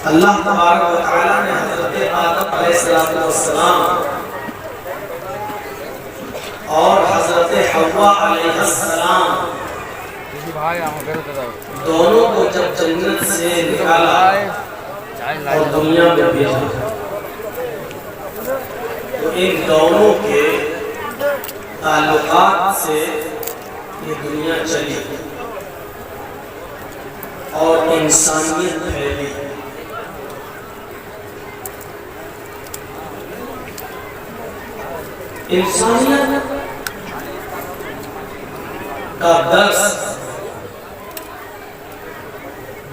अल्लाह तबारक व तआला ने हज़रत आदम अलैहिस्सलाम और हज़रत हव्वा अलैहिस्सलाम दोनों को जब जन्नत से निकाला और दुनिया में भेजा तो इन दोनों के ताल्लुकात से ये दुनिया चली और इंसानियत फैली। इंसानियत का दर्स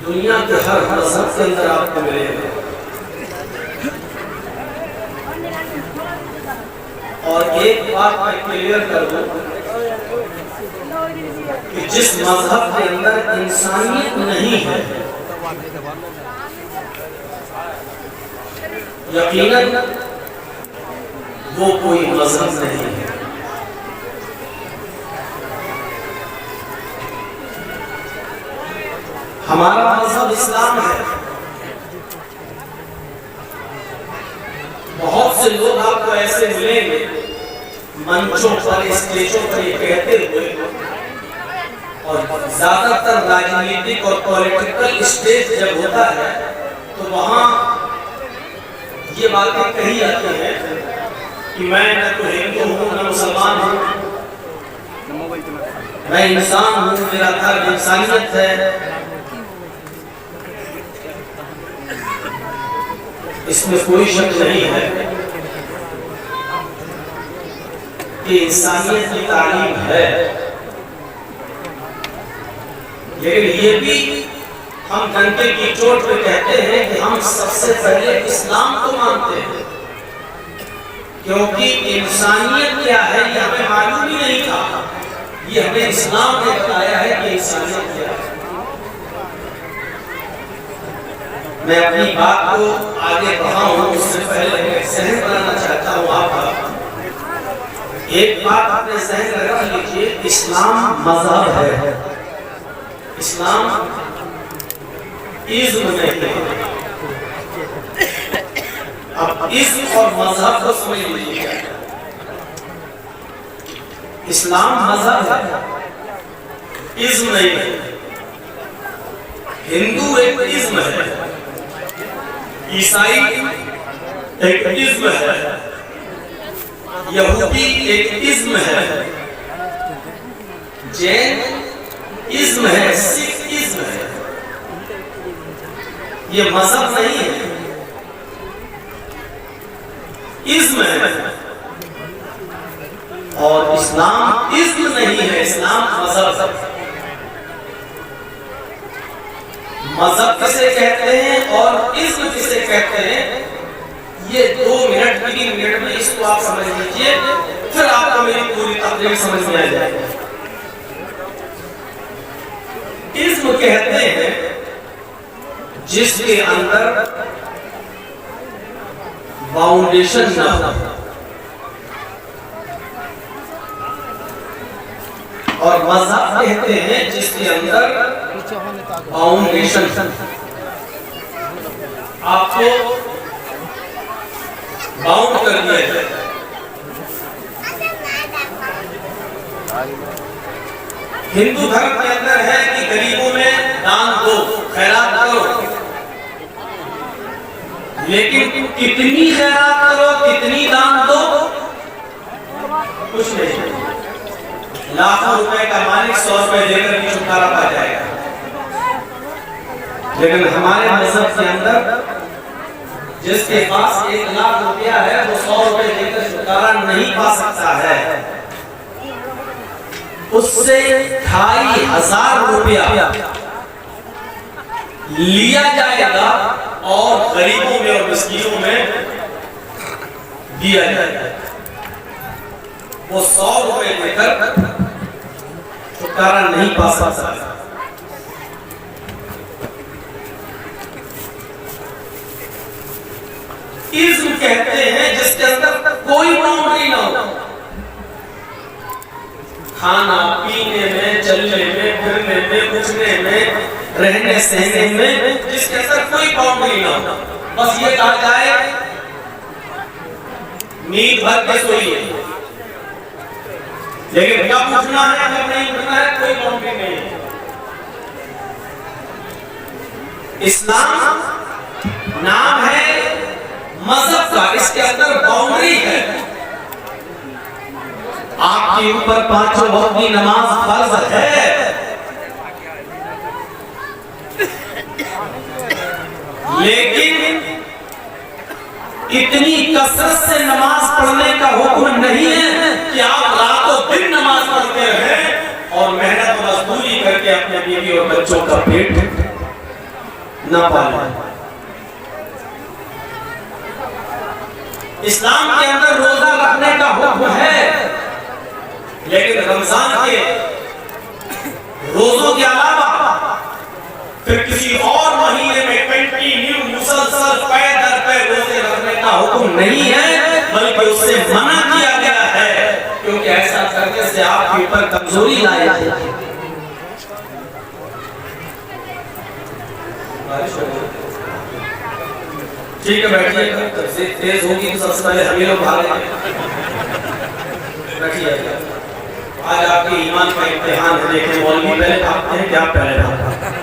दुनिया के हर मज़हब के अंदर आपको मिलेगा और एक बात मैं क्लियर कर दूं कि जिस मज़हब के अंदर इंसानियत नहीं है यकीनन वो कोई मज़हब नहीं है। हमारा मज़हब इस्लाम है। बहुत से लोग आपको ऐसे मिलेंगे मंचों पर स्टेजों पर ये कहते हुए, और ज्यादातर राजनीतिक और पॉलिटिकल स्टेज जब होता है तो वहां ये बातें कही जाती हैं कि मैं न तो हिंदू हूँ न मुसलमान हूँ, मैं इंसान हूँ, मेरा धर्म इंसानियत है। इसमें कोई शक नहीं है कि इंसानियत की तालीम है, लेकिन ये भी हम डंके की चोट पे कहते हैं कि हम सबसे पहले इस्लाम को मानते हैं, क्योंकि इंसानियत क्या है ये हमें मालूम ही नहीं था। ये हमें इस्लाम ने बताया है कि इंसानियत क्या है। मैं अपनी बात को आगे बढ़ाऊं उससे पहले मैं सहन बनाना चाहता हूँ आपका। एक बात अपने सहन में रख लीजिए, इस्लाम मज़हब है, इस्लाम इज़्म नहीं है। अब इज़्म और मज़हब को समझ लीजिए। इस्लाम मज़हब है, इज़्म नहीं है। हिंदू एक इज़्म है, ईसाई एक इज़्म है, यहूदी एक इज़्म है, जैन इज़्म है, सिख इज़्म है। ये मज़हब नहीं है, इज़्म है। और इस्लाम इज़्म नहीं है, इस्लाम मज़हब। मज़हब किसे कहते हैं और इज़्म किसे कहते हैं, ये 2 मिनट 3 मिनट में इसको आप समझ लीजिए, फिर आपको मेरी पूरी तकरीर समझ में आ जाएगी। इज़्म कहते हैं जिसके अंदर बाउंडेशन ना हो, और मज़हब कहते हैं जिसके अंदर बाउंडेशन। आपको बाउंड कर दिया है। हिंदू धर्म के अंदर है कि गरीबों में दान दो, खैरात करो, लेकिन कितनी खैरात करो, कितनी दान दो, कुछ नहीं। लाखों रुपए का मालिक 100 रुपए देकर भी छुटकारा पा जाएगा, लेकिन हमारे मज़हब के अंदर जिसके पास 1 लाख रुपया है वो 100 रुपए देकर छुटकारा नहीं पा सकता है। उससे 2500 रुपया लिया जाएगा और गरीबों में और मिस्कीनों में दिया जाएगा। वो 100 रुपए देकर छुटकारा नहीं पा सकता। इज़्म कहते हैं जिसके अंदर कोई बाउंड्री ना हो, खाना पीने में, चलने में, फिरने में, उठने में, रहने सहने में, जिसके अंदर कोई बाउंड्री ना हो, बस ये कहा जाए नींद भर के सोइए, लेकिन कब उठना है कब नहीं उठना है कोई बाउंड्री नहीं है। इस्लाम नाम है मजहब का, इसके अंदर बाउंड्री है। आपके ऊपर पांचों वक्त की नमाज फर्ज है, लेकिन इतनी कसरत से नमाज पढ़ने का हुक्म नहीं है कि आप रातों दिन नमाज पढ़ते रहें और मेहनत और मजदूरी करके अपने बीवी और बच्चों का पेट न पालें। इस्लाम के अंदर रोजा रखने का हुक्म है, लेकिन रमजान के रोजों के अलावा फिर किसी और महीने में कंटिन्यू मुसलसल पै दर पै रोजे रखने का हुक्म नहीं है, बल्कि उससे मना किया गया है, क्योंकि ऐसा करने से आपके ऊपर कमजोरी लाई जाएगी। ठीक है, बैठिए, तेज होगी तो सबसे पहले हम लोग भागेंगे। बैठिए, आज आपके ईमान का इम्तिहान है, देखिए मौलवी पहले भागते हैं क्या पहले भागते हैं।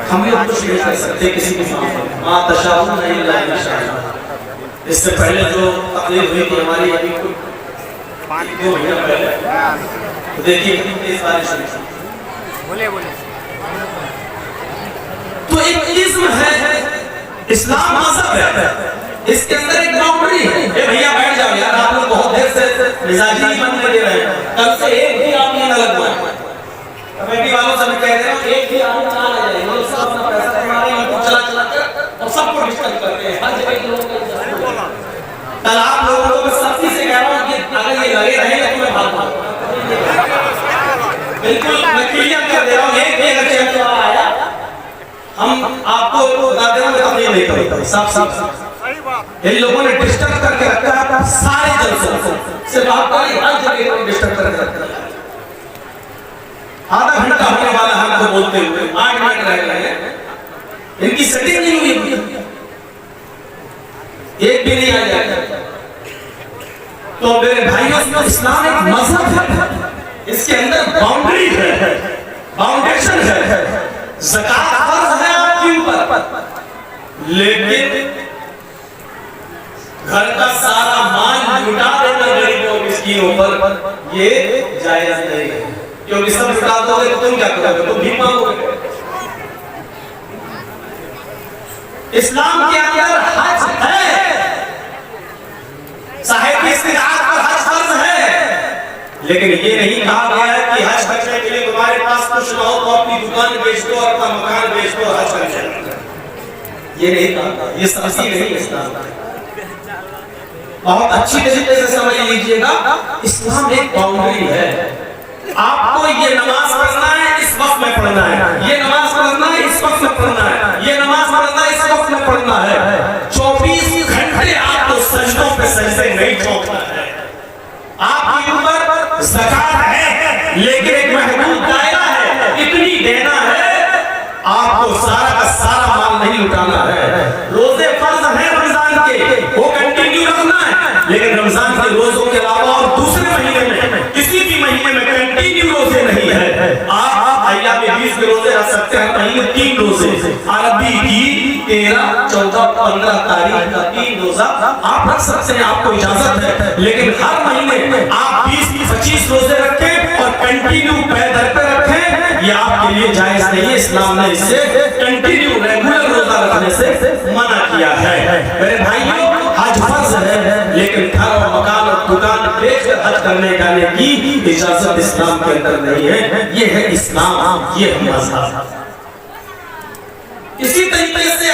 हम लोग कुछ नहीं कर सकते किसी की मां तशाउन नहीं लाई इंशाअल्लाह। इससे पहले जो तकलीफ हुई थी हमारी अभी 2 महीना पहले, तो देखिए कितनी तेज बारिश हुई। बोले तो एक इज्म है, इस्लाम मजहब है, इसके अंदर एक बाउंड्री है। ए भैया बैठ जाओ यार, आप लोग बहुत देर से मिजाजी बंद कर दे रहे हैं, कल से एक भी आप नहीं लगवाएं। कमेटी वालों से मैं कह रहा हूं एक भी आदमी चला ना जाए, लोग सब अपना पैसा कमा रहे हैं, चला चला कर और सबको डिस्टर्ब करते हैं, हर जगह के लोगों का। कल आप लोगों को मैं सख्ती से कह रहा हूं कि अगर ये लगे रहेगा तो मैं भागूंगा, बिल्कुल मैं क्लियर कर दे रहा हूं। एक भी अगर चैनल वाला आया हम आपको बता दे रहा हूं, तकलीफ नहीं करेगा। सब इन लोगों ने डिस्टर्ब करके रखा है सारे जलसों को, सिर्फ आपका नहीं हर जगह डिस्टर्ब करके रखा है। आधा घंटा होने वाला हमको बोलते हुए 8 मिनट रह गए हैं, इनकी सेटिंग नहीं हुई, एक भी नहीं आ जाएगा। तो मेरे भाइयों, इस्लाम एक मजहब है, इसके अंदर बाउंड्री है, बाउंडेशन है। ज़कात फर्ज है आपके ऊपर, लेकिन घर का सारा माल लुटा देना गरीबों मिस्कीनों पर ये जायज नहीं है, क्योंकि सब लुटा दोगे तो तुम क्या करोगे, तुम भीख मांगोगे। इस्लाम के अंदर हज है, साहिब की इस्तिताअत पर हज फर्ज है, लेकिन ये नहीं कहा गया है कि हज करने के लिए तुम्हारे पास कुछ ना हो तो अपनी दुकान बेच दो, अपना मकान बेच दो, हज कर जाओ। ये नहीं कहा, ये सही नहीं है इस्लाम। बहुत अच्छी तरीके से समझ लीजिएगा, इस्लाम एक बाउंड्री है। आपको ये नमाज पढ़ना है इस वक्त में पढ़ना है, ये नमाज पढ़ना है इस वक्त में पढ़ना है, ये नमाज पढ़ना है इस वक्त में पढ़ना है। 24 घंटे आपको सजदों पे सजदे नहीं छोड़ना है। आपके ऊपर ज़कात है, लेकिन एक महदूद दायरा है, इतनी देना है, आपको सारा का सारा माल नहीं लुटाना है। रोजे फर्ज है रमजान के, वो कंटिन्यू रखना है, लेकिन रमजान के रोजों के अलावा और दूसरे महीने में, किसी भी महीने में कंटिन्यू रोजे नहीं है। आप अय्याम 20 के रोजे रख सकते हैं, महीने 3 रोजे, अरबी की 13, 14, 15 तारीख का 3 रोजा आप रख सकते हैं, आपको इजाजत है। लेकिन हर महीने आप 20-25 रोजे रखें और कंटिन्यू पैदल पे रखें, ये आपके लिए जायज नहीं है। इस्लाम ने इससे कंटिन्यू रेगुलर रोजा रखने से मना किया है। मेरे भाइयों, हज फर्ज है, लेकिन घर और मकान और दुकान बेचकर हज करने जाने की इजाजत इस्लाम के अंदर नहीं है। ये है इस्लाम, ये है मजहब। इसी तरीके से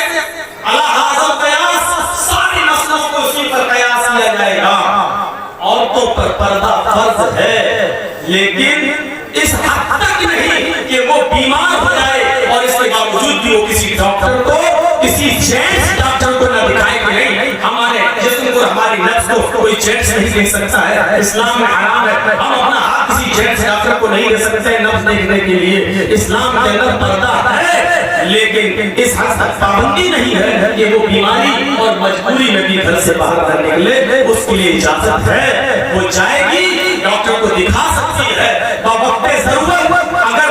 अला हाज़ा क़यास, सारी नस्लों को उसी पर क़यास किया जाएगा। औरतों पर पर्दा फर्ज है, लेकिन इस हद तक नहीं कि वो बीमार हो जाए और इसके बावजूद भी वो किसी डॉक्टर को, किसी जेंट्स डॉक्टर को न दिखाए कि नहीं हमारे जिस्म को, हमारी नफ्स को कोई जेंट्स नहीं देख सकता है, इस्लाम में हराम है। हम अपना हाथ किसी जेंट्स डॉक्टर को नहीं दे सकते नब्ज देखने के लिए। इस्लाम के अंदर पर्दा है, लेकिन इस हद तक पाबंदी नहीं है कि वो बीमारी और मजबूरी में भी घर से बाहर कर निकले, उसके लिए इजाजत है। वो जाएगी, डॉक्टर को दिखा सकती है, बवक्ते जरूरत अगर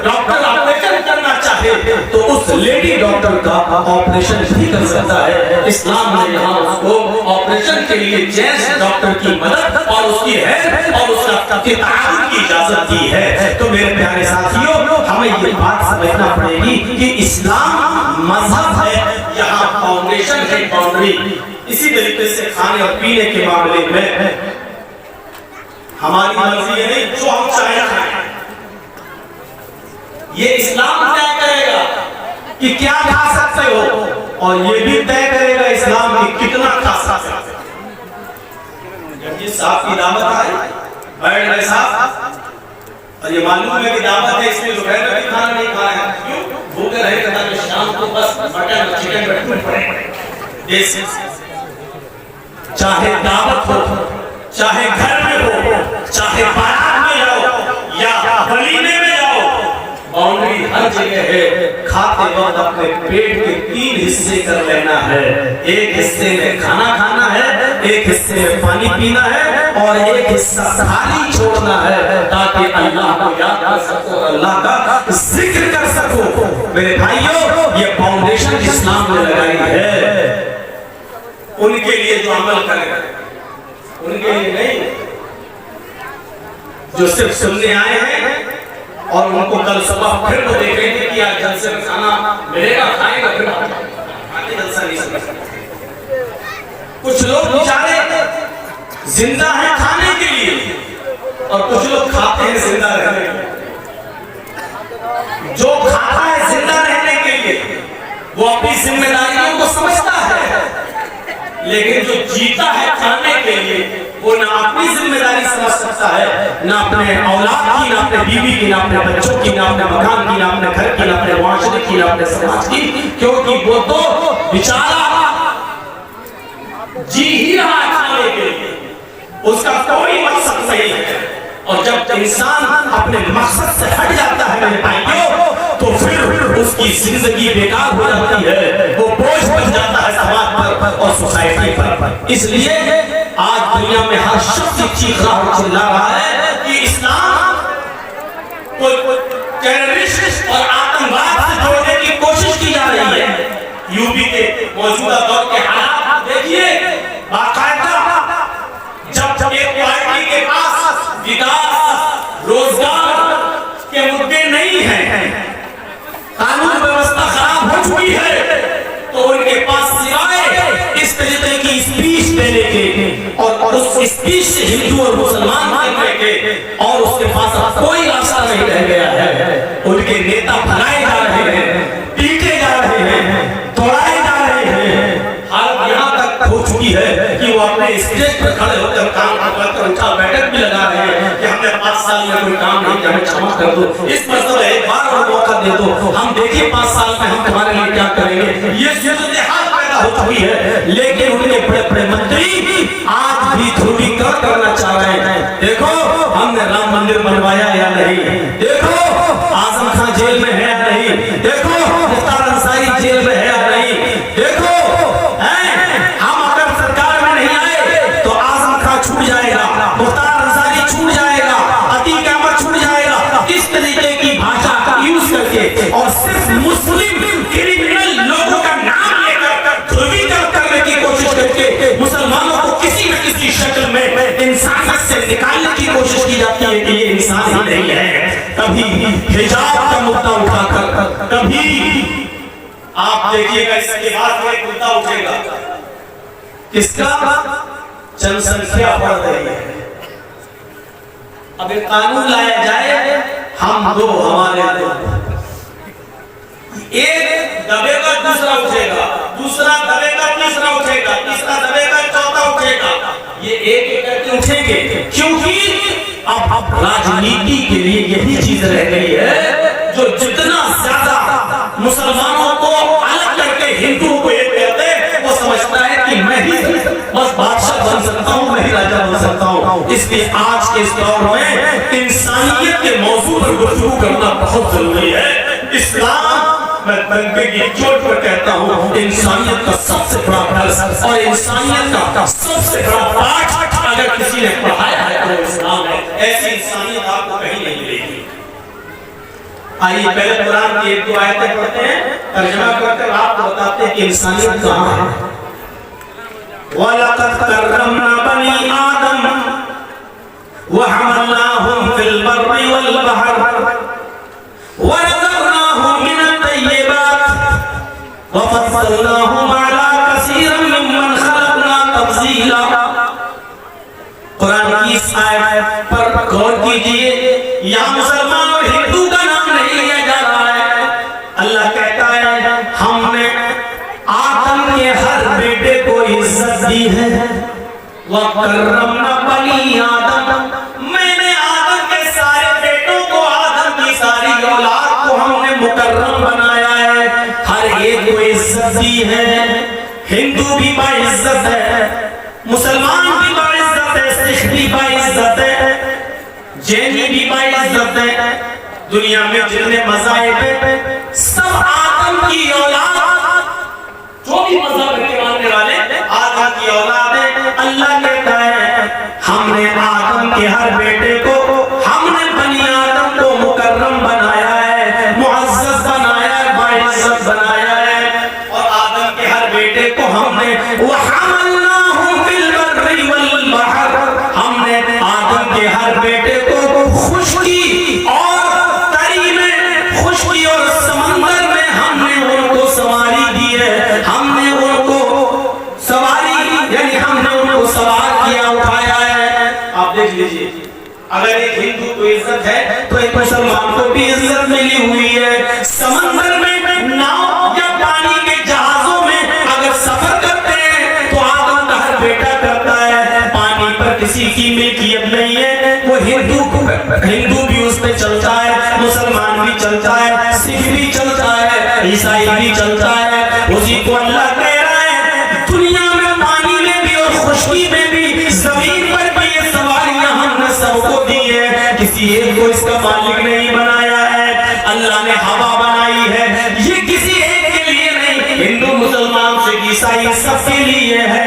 डॉक्टर ऑपरेशन करना चाहे तो उस लेडी डॉक्टर का ऑपरेशन भी कर सकता है। इस्लाम ने यहाँ उसको ऑपरेशन के लिए जेंट्स डॉक्टर की मदद और उसकी हेल्प और उसका ताउन की इजाजत दी है। तो मेरे प्यारे साथियों, हमें ये बात समझना पड़ेगी कि इस्लाम मजहब है, यहाँ फाउंडेशन है, बाउंड्री। इसी तरीके से खाने और पीने के मामले में हमारी मर्जी है नहीं, जो हम चाहे खाएं। ये इस्लाम तय करेगा कि क्या खा सकते हो, और ये भी तय करेगा इस्लाम की कितना खा सकते हो। साहब की दावत आई, बैठ गए साहब, और ये मालूम है कि दावत है, इसलिए दोपहर में भी खाना नहीं खाया। क्यों? भूखे रहे ताकि शाम को बस मटन चिकन बैठ पड़े। चाहे दावत हो, चाहे घर में हो, चाहे बारात में जाओ या वलीमे में जाओ, बाउंड्री हर जगह है। खाते वक्त अपने पेट के 3 हिस्से कर लेना है। एक हिस्से में खाना खाना है, एक हिस्से में पानी पीना है, और एक हिस्सा खाली छोड़ना है ताकि अल्लाह को याद कर सको, अल्लाह का जिक्र कर सको। मेरे भाइयों, ये फाउंडेशन इस्लाम ने लगाई है उनके लिए जो अमल करेगा, उनके लिए नहीं जो सिर्फ सुनने आए हैं और उनको कल सुबह फिर वो देखेंगे कि आज जलसे में खाना मिलेगा, खाएगा, फिर आगे जलसा नहीं सुनेंगे। कुछ लोग बेचारे जिंदा हैं खाने के लिए, और कुछ लोग खाते हैं जिंदा रहने के लिए। जो खाता है जिंदा रहने के लिए वो अपनी जिम्मेदारियों को समझता है, लेकिन जो जीता है खाने के लिए वो ना अपनी जिम्मेदारी समझ सकता है, ना अपने औलाद की, ना अपने बीवी की, ना अपने बच्चों की, ना अपने मकान की, ना अपने घर की, ना अपने मुआशरे की, ना अपने समाज की, क्योंकि वो तो बेचारा जी ही रहा है खाने के लिए, उसका कोई मकसद नहीं है। और जब इंसान अपने मकसद से हट जाता है मेरे भाइयों, तो फिर उसकी जिंदगी बेकार हो जाती है, वो बोझ बन जाता है समाज पर और सोसाइटी पर। इसलिए आज दुनिया में हर शख्स चीख रहा और चिल्ला रहा है कि इस्लाम को टेररिस्ट और आतंकवाद से जोड़ने की कोशिश की जा रही है। यूपी के मौजूदा दौर के हालात देखिए, बाकायदा जब एक पार्टी के पास विकास रोजगार के मुद्दे नहीं हैं, कानून व्यवस्था खराब हो चुकी है, तो उनके पास सिवाय इस तरीके की स्पीच देने के और उस स्पीच से हिंदू और मुसलमान बनने के और उसके पास कोई रास्ता नहीं रह गया है। उनके नेता भगाए जा रहे हैं, पीटे जा रहे हैं, तोड़ाए जा रहे हैं। हालत यहाँ तक हो चुकी है कि वो अपने स्टेज पर खड़े होकर काम करकर उनका बैठक भी लगा रहे हैं कि हमने 5 साल में कोई काम नहीं किया, हमें क्षमा कर दो, इस मसले एक बार और मौका दे दो, हम देखिए 5 साल में हम तुम्हारे लिए क्या करेंगे। ये हो चुकी है, लेकिन उनके बड़े बड़े मंत्री आज भी ध्रुवीकरण करना चाह रहे हैं। देखो हमने राम मंदिर बनवाया या नहीं, देखो आजम खान जेल में है या नहीं, देखो मुख्तार अंसारी जेल में है या नहीं, देखो हम अगर सरकार में नहीं आए तो आजम खान छूट जाएगा, मुख्तार अंसारी छूट जाएगा, अतीक अहमद छूट जाएगा। इस तरीके की भाषा यूज करके और सिर्फ मुस्लिम क्रिमिनल लोगों का नाम मुसलमानों को किसी न किसी शक्ल में इंसानियत से निकालने की कोशिश की जाती है कि ये इंसान ही नहीं है। कभी हिजाब का मुद्दा उठाकर, कभी आप देखिएगा इसके बाद एक मुद्दा उठेगा, किसका? जनसंख्या बढ़ रही है, अब एक कानून लाया जाए, हम दो हमारे दो, एक दबेगा दूसरा उठेगा, दूसरा दबेगा तीसरा उठेगा, तीसरा दबेगा चौथा उठेगा, ये एक एक करके उठेंगे, क्योंकि अब राजनीति के लिए यही चीज रह गई है जो जितना ज्यादा मुसलमानों को अलग करके हिंदुओं को एक कहते, वो समझता है कि मैं ही बस बादशाह बन सकता सकता हूँ, मैं ही राजा बन सकता हूँ। इसलिए आज के इस दौर में इंसानियत के मौजू पर गुफ्तगू करना बहुत जरूरी है। इस्लाम, मैं तंके की चोट पर कहता हूँ, इंसानियत का सबसे बड़ा दर्स और इंसानियत का सबसे बड़ा पाठ अगर किसी ने पढ़ाया है तो इस्लाम है। ऐसी इंसानियत आपको कहीं नहीं मिलेगी। आइए पहले कुरान की एक दो आयतें पढ़ते हैं, तर्जुमा करकर आपको बताते हैं कि इंसानियत कहाँ है। वलक़द कर्रमना बनी आदम व हमलनाहुम फिल बर्रि वल बहर व रज़क़नाहुम मिनत तय्यिबात व फद्दलनाहुम अला कसीरिन मिम्मन खलक़ना तफ़ज़ीला। कुरान की इस आयत पर गौर कीजिए। यहाँ मुसलमान और हिंदू का नाम नहीं लिया जा रहा है। अल्लाह कहता है हमने आदम के हर बेटे को इज्जत दी है। वह कर्रमना बनी आदम, मैंने आदम के सारे बेटों को, आदम की सारी औलाद को हमने मुकर्रम बनाया है। हर एक को इज्जत दी है। हिंदू भी बाइज्जत है, मुसलमान भी बाइज्जत है, सिख भी बाइज्जत है, जैनी भी बाइज्जत है। दुनिया में जितने मज़ाहिब हैं सब आदम की औलाद, जो भी मज़हब के मानने वाले आदम की औलाद है। अल्लाह कहता है हमने आदम के हर बेटे को, हमने बनी आदम को मुकर्रम बनाया है, मुअज़्ज़ज़ बनाया है, बाइज्जत बनाया है। और आदम के हर बेटे को हमने वहमलनाहुम फिल बर्रि वल बहर, हमने आदम के हर बेटे को खुशकी और तरी में, खुशकी और समंदर में हमने उनको सवारी दी है। हमने उनको सवारी यानी हमने उनको सवार किया, उठाया है। आप देख लीजिए, अगर एक हिंदू को इज्जत है तो एक मुसलमान को भी इज्जत मिली हुई है। समंदर में नाव या पानी के जहाजों में अगर सफर करते हैं तो आदम का हर बेटा करता है। पानी पर किसी की मिल्कियत नहीं है, वो हिंदू भी उस पे चलता है, मुसलमान भी चलता है, सिख भी चलता है, ईसाई भी चलता है। उसी को अल्लाह कह रहा है दुनिया में पानी में भी और खुशकी में भी, जमीन पर भी ये सवारियां हमने सबको दी है। किसी एक को इसका मालिक नहीं बनाया है। अल्लाह ने हवा बनाई है, ये किसी एक के लिए नहीं, हिंदू मुसलमान सिख ईसाई सबके लिए है।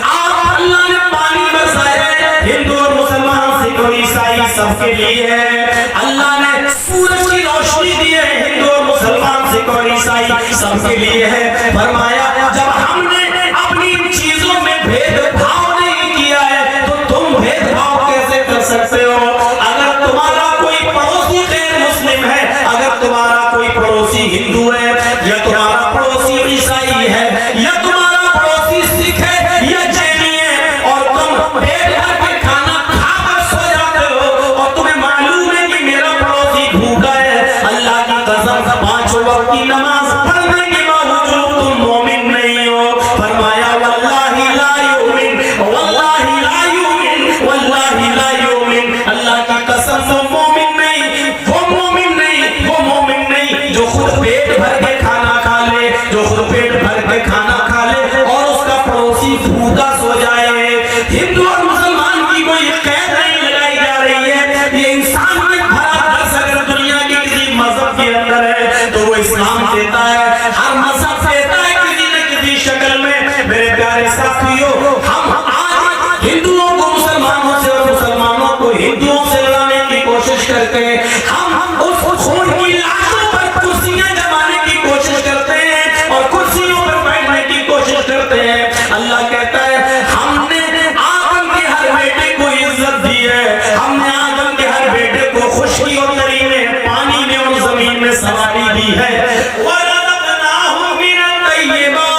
आप अल्लाह ने पानी बरसाया है, हिंदू और मुसलमान सिख और ईसाई सबके लिए है। अल्लाह ने सूरज की रोशनी दी है, हिंदू और मुसलमान सिख और ईसाई सबके लिए है। फरमाया जब हमने अपनी इन चीजों में भेदभाव नहीं किया है तो तुम भेदभाव कैसे कर सकते हो। अगर तुम्हारा कोई पड़ोसी गैर मुस्लिम है, अगर तुम्हारा कोई पड़ोसी हिंदू है, या तुम्हारा पड़ोसी ईसाई है, या तुम्हारा पड़ोसी सिख है या जैनी है, और तुम पेट भर के खाना खाकर सो जाते हो और तुम्हें मालूम है कि मेरा पड़ोसी भूखा है, अल्लाह की कसम 5 वक्त की नमाज पढ़ने के बावजूद तुम मोमिन नहीं हो। फरमाया वल्लाहि ला युमिन, वल्लाहि ला युमिन, वल्लाहि ला युमिन। अल्लाह की कसम वो मोमिन नहीं, वो मोमिन नहीं, वो मोमिन नहीं जो खुद पेट भर के खाना खा ले, जो खुद पेट भर के खाना खा ले और उसका पड़ोसी भूखा सो जाए। हिंदू और मुसलमान की कोई कैद नहीं लगाई जा रही है। ये इंसान में भरा दर्स अगर दुनिया के किसी मजहब के अंदर है तो वो इस्लाम देता है। हर मजहब देता है किसी न किसी शक्ल में। मेरे प्यारे साथियों, हम आज हिंदुओं को मुसलमानों से और मुसलमानों को हिंदुओं से लड़ाने की कोशिश करते हैं। हम उस खून की लाशों पर कुर्सियां जमाने की कोशिश करते हैं और कुर्सियों पर बैठने की कोशिश करते हैं। अल्लाह कहता है हमने आदम के हर बेटे को इज्जत दी है, हमने आदम के हर बेटे को खुशकी और तरी में, पानी में और जमीन में सवारी दी है। वरज़क़नाहुम मिनत तय्यिबात,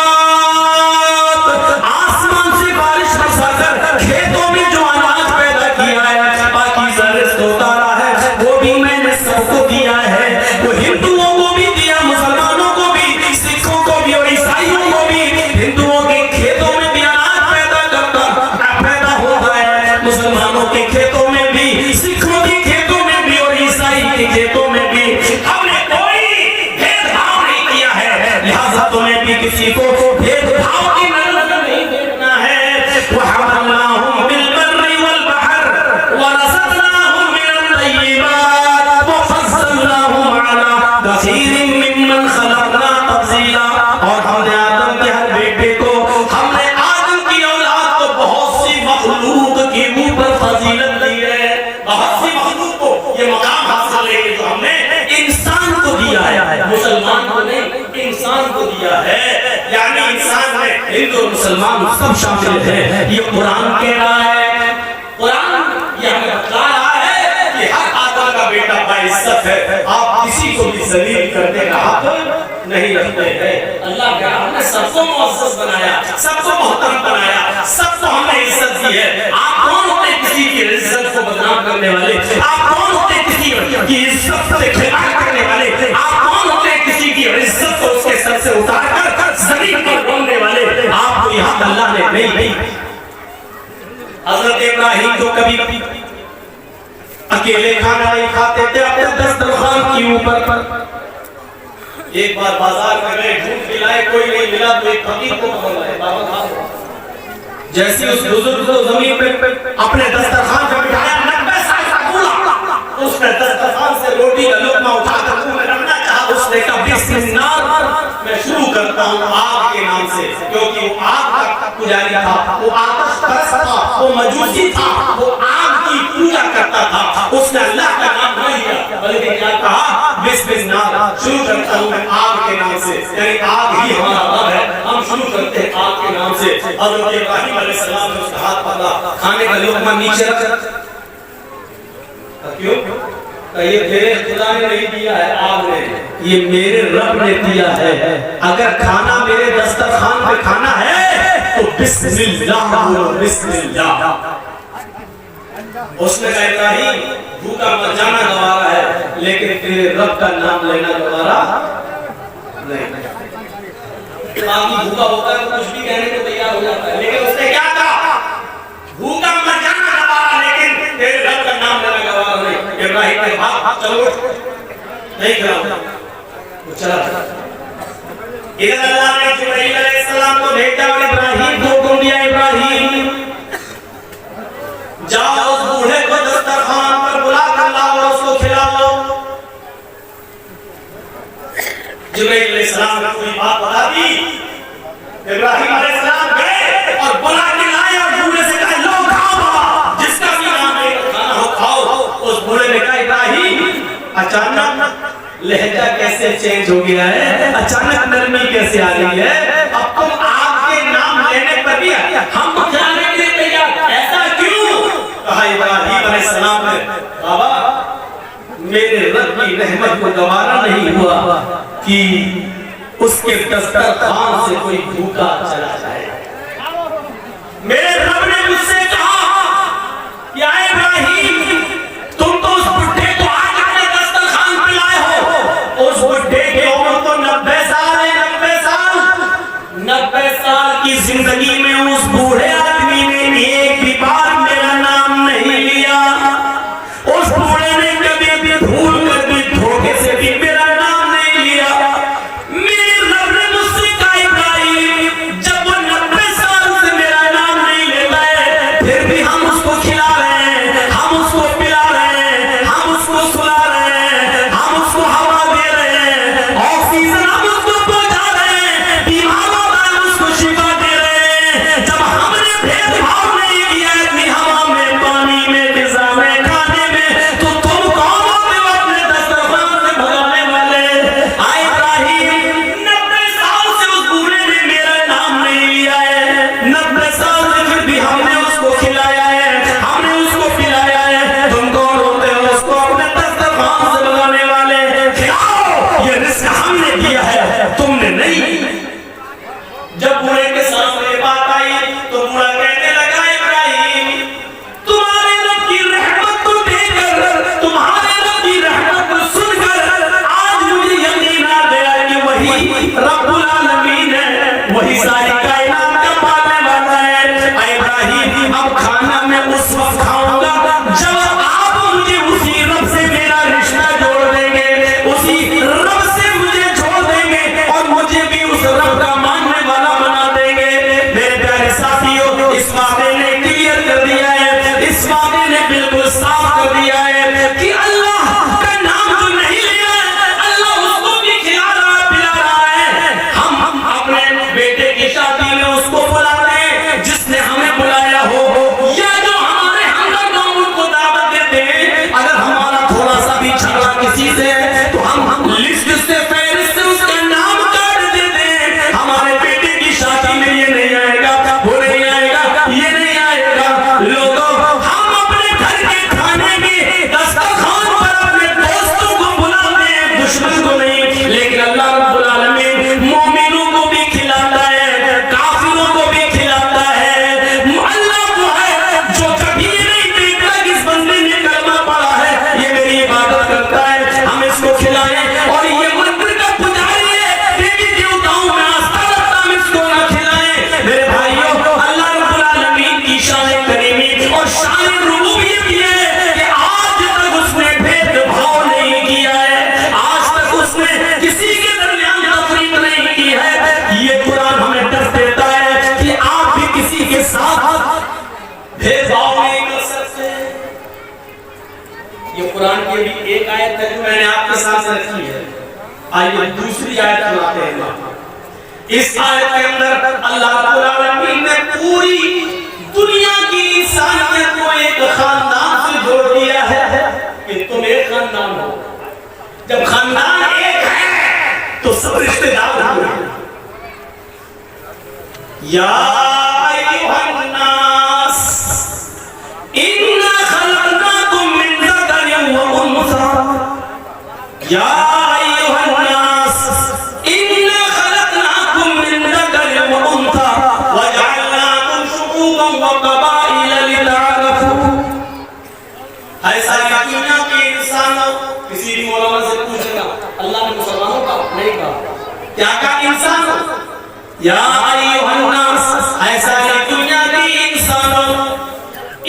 आसमान से बारिश बरसाकर खेतों में जो अनाज पैदा किया है, पाकीज़ा रिज़्क़ उतारा है, वो भी मैंने सबको दिया है। वो हिंदुओं को भी दिया, मुसलमानों को भी, सिखों को भी और ईसाइयों को भी। हिंदुओं के खेतों में भी अनाज पैदा होता है, मुसलमानों के खेतों में भी, सिखों के खेतों में भी और ईसाई के खेतों में भी। हमने कोई भेदभाव नहीं किया है, लिहाजा तुम्हें भी किसी को भेदभाव की नजर नहीं देखना है। वहमलनाहुम कसीरिम मिम्मन खलकना तफजीला, और हमने आदम के हर बेटे को, हमने आदम की औलाद को बहुत सी मखलूक के ऊपर फजीलत दी है, बहुत सी मखलूक को ये मकाम हासिल है जो हमने इंसान को दिया है, मुसलमान को नहीं, इंसान को दिया है। यानी इंसान में हिंदू और मुसलमान सब शामिल है। ये कुरान कह रहा है, कुरान ये हमें बता रहा है कि हर आदम का बेटा बाइज्जत है, आप किसी को भी जलील करने का हक नहीं रखते हैं। अल्लाह का हमने सबको मुअज़्ज़ज़ बनाया, सबको मोहतरम बनाया, सबको हमने इज्जत दी है। आप कौन होते किसी की इज्जत को बदनाम करने वाले? आप कौन होते किसी की इज्जत से खिलवाड़ करने वाले? आप कौन होते किसी की इज्जत को उसके सर से उतार कर जमीन पर बोलने वाले? आपको यहाँ अल्लाह ने नहीं। हज़रत इब्राहिम तो कभी अकेले खाना नहीं खाते थे अपने दस्तरखान के ऊपर। एक बार बाजार में गए, ढूंढ के लाए, कोई नहीं मिला तो एक फकीर को पकड़ लाए, बाबा खाओ। जैसे उस बुजुर्ग को जमीन पे अपने दस्तरखान पे बिठाया, 90 साल का बूढ़ा, उसने दस्तरखान से रोटी का लुक़मा उठाकर मुंह में रखना चाहा। उसने कहा बिस्मिल्लाह, मैं शुरू करता हूँ आग के नाम से, क्योंकि वो आग का पुजारी था, वो आतश परस्त था, वो मजूसी था, वो आग की पूजा करता था। उसने अल्लाह का नाम नहीं लिया, बल्कि क्या कहा, बिस्मिल्लाह, शुरू करता हूँ मैं आग के नाम से, यानी आग ही हमारा रब है, हम शुरू करते हैं आग के नाम से। हज़रत इब्राहिम अलैहिस्सलाम ने उसका हाथ पकड़ा, खाने का लुक़मा नीचे रख। क्यों? ये तेरे खुदा ने नहीं दिया है, आग ने, ये मेरे रब ने दिया है। अगर खाना मेरे दस्तरखान पे खाना है तो बिस्मिल्लाह बोलो, बिस्मिल्लाह। उसने कहा इब्राहिम, भूखा मर जाना गवारा है, लेकिन तेरे रब का नाम लेना गवारा नहीं। बाकी भूखा होता है तो कुछ भी कहने को तैयार हो जाता है, लेकिन उसने क्या कहा, भूखा मर जाना गवारा, लेकिन तेरे रब का नाम लेना गवारा नहीं। इब्राहिम ने कहा चलो नहीं कराऊंगा, वो चला। इधर अल्लाह ने जिब्रील अलैहिस्सलाम को भेजा और इब्राहिम को हुक्म दिया, इब्राहिम जाओ उस बूढ़े को दस्तरखान पर बुला कर लाओ और उसको खिलाओ। जिब्रील अलैहिस्सलाम ने कोई बात बता दी, इब्राहिम अलैहिस्सलाम गए और बुला के लाए और बूढ़े से कहा लो खाओ, जिसका भी नाम है खाना हो खाओ। उस बूढ़े ने कहा इब्राहिम, अचानक लहजा कैसे चेंज हो गया है, अचानक नरमी कैसे आ गई है, अब तुम आपके नाम लेने पर भी हम खिलाने के लिए तैयार, ऐसा क्यों? कहा इब्राहिम अलैहिस्सलाम ने, बाबा मेरे रब की रहमत को गवारा नहीं हुआ कि उसके दस्तरखान से कोई भूखा चला जाए। मेरे रब ने मुझसे कहा या इब्राहिम, तुम तो उस बुढ़े को आज अपने दस्तरखान पे लाए हो, उस बुढ़े की उम्र तो 90 साल है, 90 साल, 90 साल की जिंदगी में उस बूढ़े आदमी ने एक भी बार मेरा नाम नहीं लिया। उस बूढ़े ने कभी भूल कर भी धोखे से भी मेरा नाम नहीं लिया। मेरे रब ने मुझसे कहा इब्राहिम, जब वो 90 साल से मेरा नाम नहीं लेता है, आपके सामने रखी है। आइए दूसरी आयत सुनाते हैं। इस आयत के अंदर अल्लाह रब्बुल आलमीन ने पूरी दुनिया की इंसानियत को एक खानदान से जोड़ दिया है कि तुम एक खानदान हो। जब खानदान एक है तो सब रिश्तेदार हो। या अय्युहन नास इन्ना खलक़नाकुम मिन ज़करिन व उन्सा। या अय्युहन नास इन्ना खलक़नाकुम मिन ज़करिन व उन्सा व जअलनाकुम शुऊबन व क़बाइला लितअराफू। है सारी दुनिया के इंसानों, किसी भी मौलाना से पूछेगा अल्लाह ने मुसलमानों का नहीं कहा, क्या कहा? इंसान। या अय्युहन नास, ऐसा है दुनिया के इंसानों,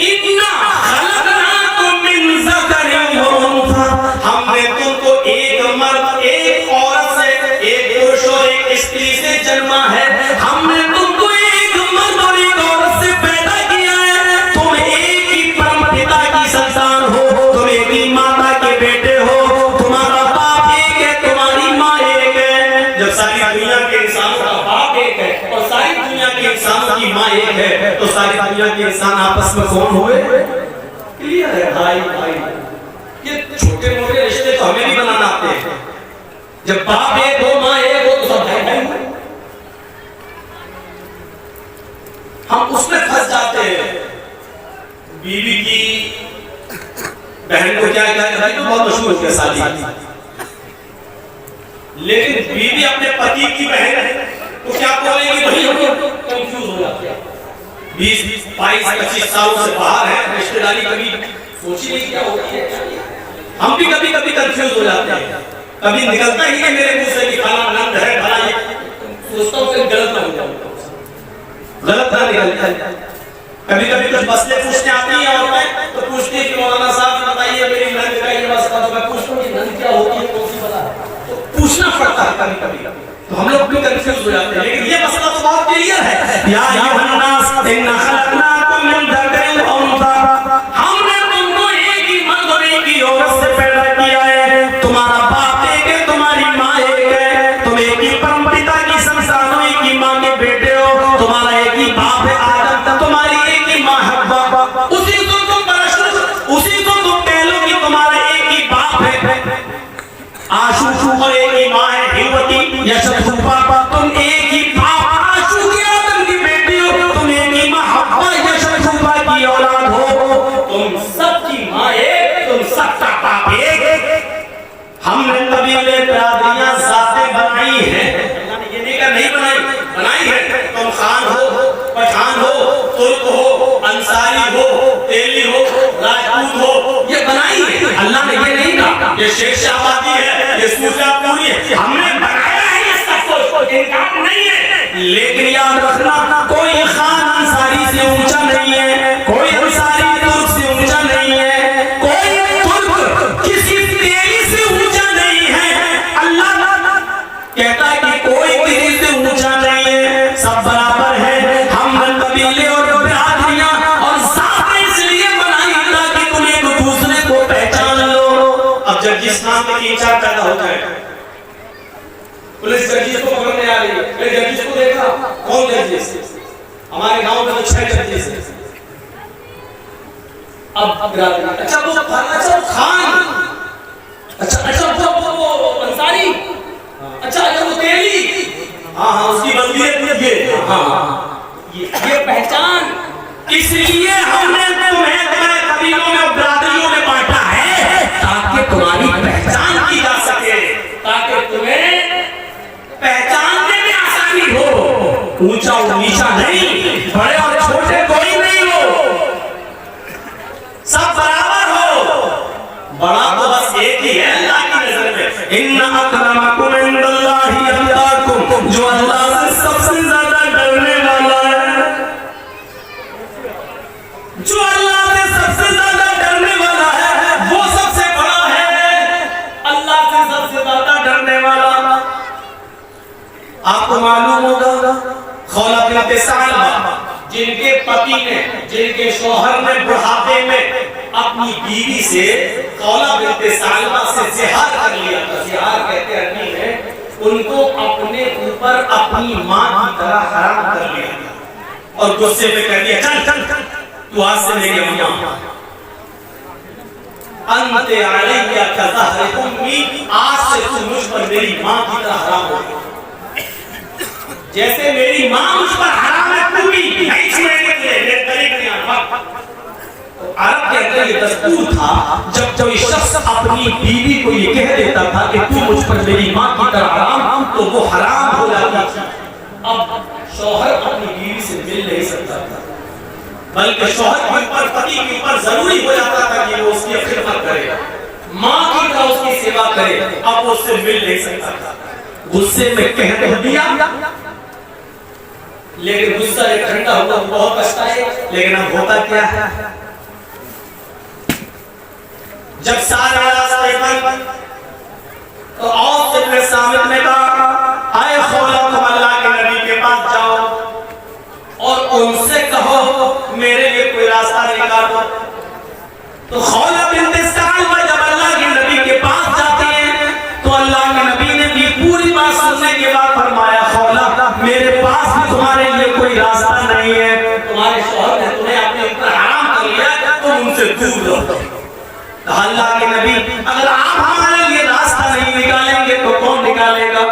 इन्ना खलक़नाकुम मिन ज़करिन व उन्सा, हमने तुमको एक मर्द एक औरत से, एक पुरुष और एक स्त्री से जन्मा है। हमने तुमको एक मर्द और एक औरत से पैदा किया है। तुम एक ही परम पिता की संतान हो, तुम एक ही माता के बेटे हो, तुम्हारा बाप एक है, तुम्हारी माँ एक है। जब सारी दुनिया के इंसानों का बाप एक है और सारी दुनिया के इंसानों की माँ एक है, तो सारी दुनिया के इंसान आपस में कौन हुए? क्लियर है भाई? ये छोटे मोटे रिश्ते तो हमें भी बनाना आते हैं। जब बाप एक हो, माँ एक हो, तो सब भाई भाई हो। हम उसमें फंस जाते हैं। बीवी की बहन को क्या कहते हैं, बहुत मशहूर है शादी, लेकिन बीवी अपने पति की बहन है तो क्या बोलेगी? वही कंफ्यूज हो जाती है। 20, 22, 25 सालों से बाहर है, रिश्तेदारी कभी सोची नहीं क्या होती है। हम भी कभी कभी कंफ्यूज हो जाते हैं। कभी निकलता ही नहीं मेरे मुंह से कि फलाना नंद है, फलाना, सोचता हूँ कि गलत ना हो जाऊँ, गलत ना निकल। कभी कभी कुछ मसले पूछने आती है और मैं तो पूछती है कि मौलाना साहब बताइए मेरी नंद का ये मसला। तो मैं पूछता हूँ कि नंद क्या होती है, कौन सी बला है, तो पूछना पड़ता है कभी कभी, तो हम लोग भी कंफ्यूज हो जाते हैं। लेकिन ये मसला तो बहुत क्लियर है। या अय्युहन नास इन्ना खलक़नाकुम मिन ज़करिन व उन्सा, हमने तुमको एक ही मर्द और एक ही औरत से पैदा किया है। तुम्हारा बाप एक है, तुम्हारी माँ एक है, तुम एक ही परम पिता की संतान हो, एक ही माँ के बेटे हो। तुम्हारा एक ही बाप है आदम, तुम्हारी एक ही माँ हव्वा। उसी को तुम परस्तो, उसी को तुम कह लो कि तुम्हारा एक ही बाप है आशू और एक ही माँ है हिलवती या शतरूपा। तुम एक ही बाप आशू के आदम की बेटी हो, तुम एक ही माँ हव्वा या शतरूपा की औलाद हो। तुम सबकी माँ एक, तुम सबका बाप एक। हमने कबीले बिरादरियां जातें बनाई हैं, अल्लाह ने ये नहीं कहा नहीं बनाई, बनाई है। तुम खान हो, पठान हो, तुर्क हो, अंसारी हो, तेली हो, राजपूत हो, ये बनाई है। अल्लाह ने ये नहीं कहा ये शेख शाहबादी है, ये सूफियापुरी है। हमने बनाया है ये सब कुछ, इनकार नहीं है। लेकिन याद रखना, कोई खान अंसारी से ऊंचा नहीं है, कोई अंसारी तुर्क से ऊंचा नहीं है, कोई तुर्क किसी तेली से ऊंचा नहीं है। अल्लाह कहता है कि कोई किसी से ऊंचा नहीं है, सब बराबर है। हमने कबीले और बिरादरियां और जातें इसलिए बनाई ताकि तुम एक दूसरे को पहचान लो। अब जब जिस नाम में 3-4 पैदा हो जाए, पुलिस जर्जिस को पकड़ने आ रही है, जर्जिस को देखा, कौन जर्जिस? हमारे गांव में तो 6 जर्जिस है। अब अच्छा वो खान, अच्छा वो अंसारी, अच्छा वो तेली, हाँ उसकी बंदियत ये, हाँ ये पहचान। इसलिए हमने तुम्हें तुम्हारे कबीलों में बिरादरियों में बांटा है ताकि तुम्हारी पहचान की जा सके, ताकि तुम्हें पहचानने में आसानी हो। ऊंचा और नीचा नहीं, बड़े और छोटे कोई नहीं हो, सब बराबर हो। बड़ा तो बस एक ही है अल्लाह की नजर में। इन्ना अकरमकुम इंदल्लाहि अत्काकुम, जो अल्लाह से सबसे ज्यादा डरने वाला है, जो अल्लाह से सबसे ज्यादा डरने वाला है, वो सबसे बड़ा है। अल्लाह से सबसे ज्यादा डरने वाला। आपको मालूम होगा खौला बिनत सालबा, जिनके पति ने, जिनके शौहर ने बुढ़ापे में अपनी बीवी से खौला बिनते सालमा से जिहार कर लिया था। जिहार कहते अरबी में उनको अपने ऊपर अपनी मां की तरह हराम कर लिया था और गुस्से में कह दिया चल चल तू आज से मेरी अम्मा अंते अलैया का ज़हर उम्मी, आज से तू मुझ पर मेरी मां की तरह हराम हो गई। जैसे मेरी मां मुझ पर हराम है तू भी नहीं छुएंगे मेरे करीब नहीं आना। अरब के अंदर ये दस्तूर था, जब कोई शख्स अपनी बीवी को ये कह देता था कि तू मुझ पर मेरी मां की तरह हराम, तो वो हराम हो जाता था। अब शौहर अपनी बीवी से मिल नहीं सकता था, बल्कि शौहर के ऊपर पति के ऊपर जरूरी हो जाता था कि वो उसकी खिदमत करे, मां की तरह उसकी सेवा करे। अब वो उससे मिल नहीं सकता था, गुस्से में कह दिया, लेकिन गुस्सा एक ठंडा हुआ बहुत कष्ट है। लेकिन अब होता क्या है, जब सारे रास्ते बंद तो औस इब्न सामित ने कहा आए खौला तुम अल्लाह के नबी के पास जाओ और उनसे कहो मेरे लिए कोई रास्ता निकालो। तो खौला बिनते सालमा जब अल्लाह के नबी के पास जाती है तो अल्लाह के नबी ने भी पूरी बात सुनने के बाद फरमाया खौला मेरे पास भी तुम्हारे लिए कोई रास्ता नहीं है, तुम्हारे शौहर ने तुम्हें अपने ऊपर हराम कर लिया, तुम उनसे दूर रहो। अल्लाह के नबी अगर आप हमारे लिए रास्ता नहीं निकालेंगे तो कौन निकालेगा?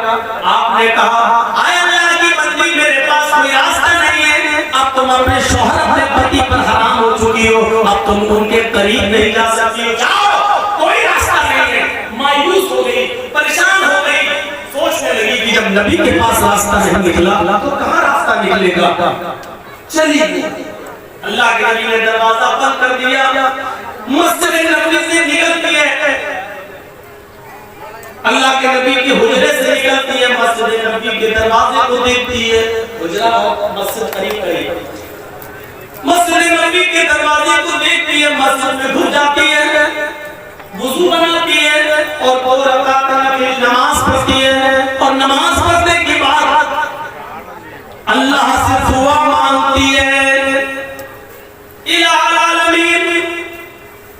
आपने कहा आए अल्लाह की बंदी मेरे पास कोई रास्ता नहीं है, अब तुम अपने शौहर अपने पति पर हराम हो चुकी हो, अब तुम उनके करीब नहीं जा सकती, जाओ कोई रास्ता नहीं है। मायूस हो गई, परेशान हो गई, सोचने लगी कि जब नबी के पास रास्ता नहीं निकला तो कहां रास्ता निकलेगा। चलिए अल्लाह के नबी ने दरवाजा बंद कर दिया, मस्जिद नबवी से निकलती है, अल्लाह के नबी की हुजरे से निकलती है, मस्जिद नबवी के दरवाजे को देखती है, हुजरा और मस्जिद करीब करीब, मस्जिद नबवी के दरवाजे को देखती है, मस्जिद में घुस जाती है, वुजू बनाती है और 2 रकात नमाज पढ़ती है और नमाज पढ़ने के बाद अल्लाह से दुआ मांगती है इलाहा आलमीन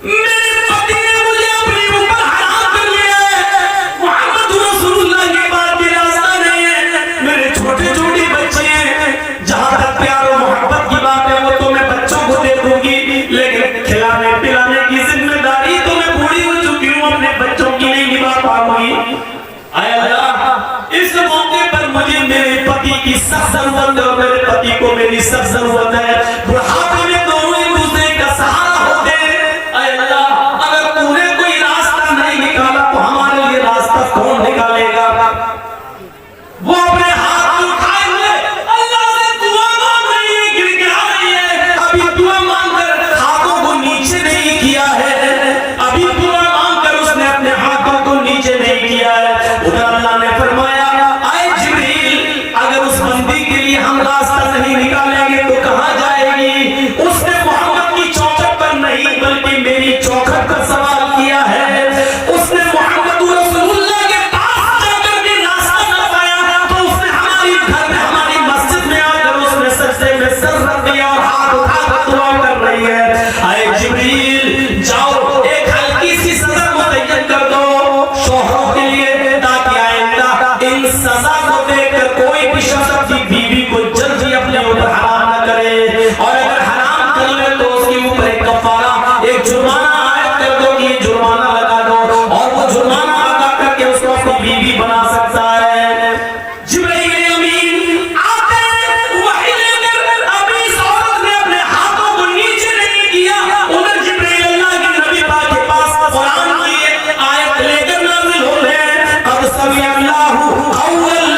मेरे पति ने मुझे अपने ऊपर हराम कर लिया है, मोहम्मद रसूलुल्लाह के बाद भी रास्ता नहीं है, मेरे छोटे छोटे बच्चे हैं, जहां तक प्यार और मोहब्बत की बात है वो तो मैं बच्चों को दे दूंगी, लेकिन खिलाने पिलाने की जिम्मेदारी तो मैं बूढ़ी हो चुकी हूँ, अपने बच्चों की नहीं निभा पाऊंगी। आय अल्लाह इस मौके पर मुझे मेरे पति की सख्त जरूरत है और मेरे पति को मेरी सख्त जरूरत है, बुढ़ापे में दोनों एक दूसरे का सहारा होते हैं। आय अल्लाह अगर तूने कोई रास्ता नहीं निकाला तो हमारे लिए रास्ता कौन निकालेगा। वो अपने हाथ उठाए हुए अल्लाह से दुआ मांग रही है, गिड़गिड़ा रही है, अभी दुआ मांगकर हाथों को नीचे नहीं किया है, अभी दुआ मांगकर उसने अपने हाथों को नीचे नहीं किया है। उधर अल्लाह ने फरमाया आए जिब्रील अगर उस बंदी के लिए हम रास्ता नहीं निकालेंगे तो कहां जाएगी। उसने मोहम्मद की चौखट पर नहीं बल्कि मेरी चौखट पर सवाल किया है, उसने मोहम्मद रसूलुल्लाह के पास जाकर के रास्ता न पाया तो उसने हमारी घर में हमारी मस्जिद में आकर उसने सजदे में सर रख दिया और हाथ उठाकर दुआ कर रही है। आए जिब्रील जाओ एक हल्की सी सजा मुतय्यन कर दो शौहरों के लिए, ताकि आइंदा इन सजा को देखकर कोई भी शख्स अपनी बीवी को जल्दी अपने ऊपर हराम न करे, और अगर हराम कर ले तो उसके ऊपर एक कफारा एक जुर्माना आयत कर दो कि जुर्माना लगा दो और वो जुर्माना अदा करके उसको अपनी बीवी बना सकता है। जिब्रील अमीन आते वही लेकर अभी इस औरत ने अपने हाथों को नीचे नहीं किया, उधर जिब्रील अल्लाह के नबी पाक के पास कुरान की आयत लेकर नाज़िल हो रहे हैं, अब समी अल्लाहु अव्वल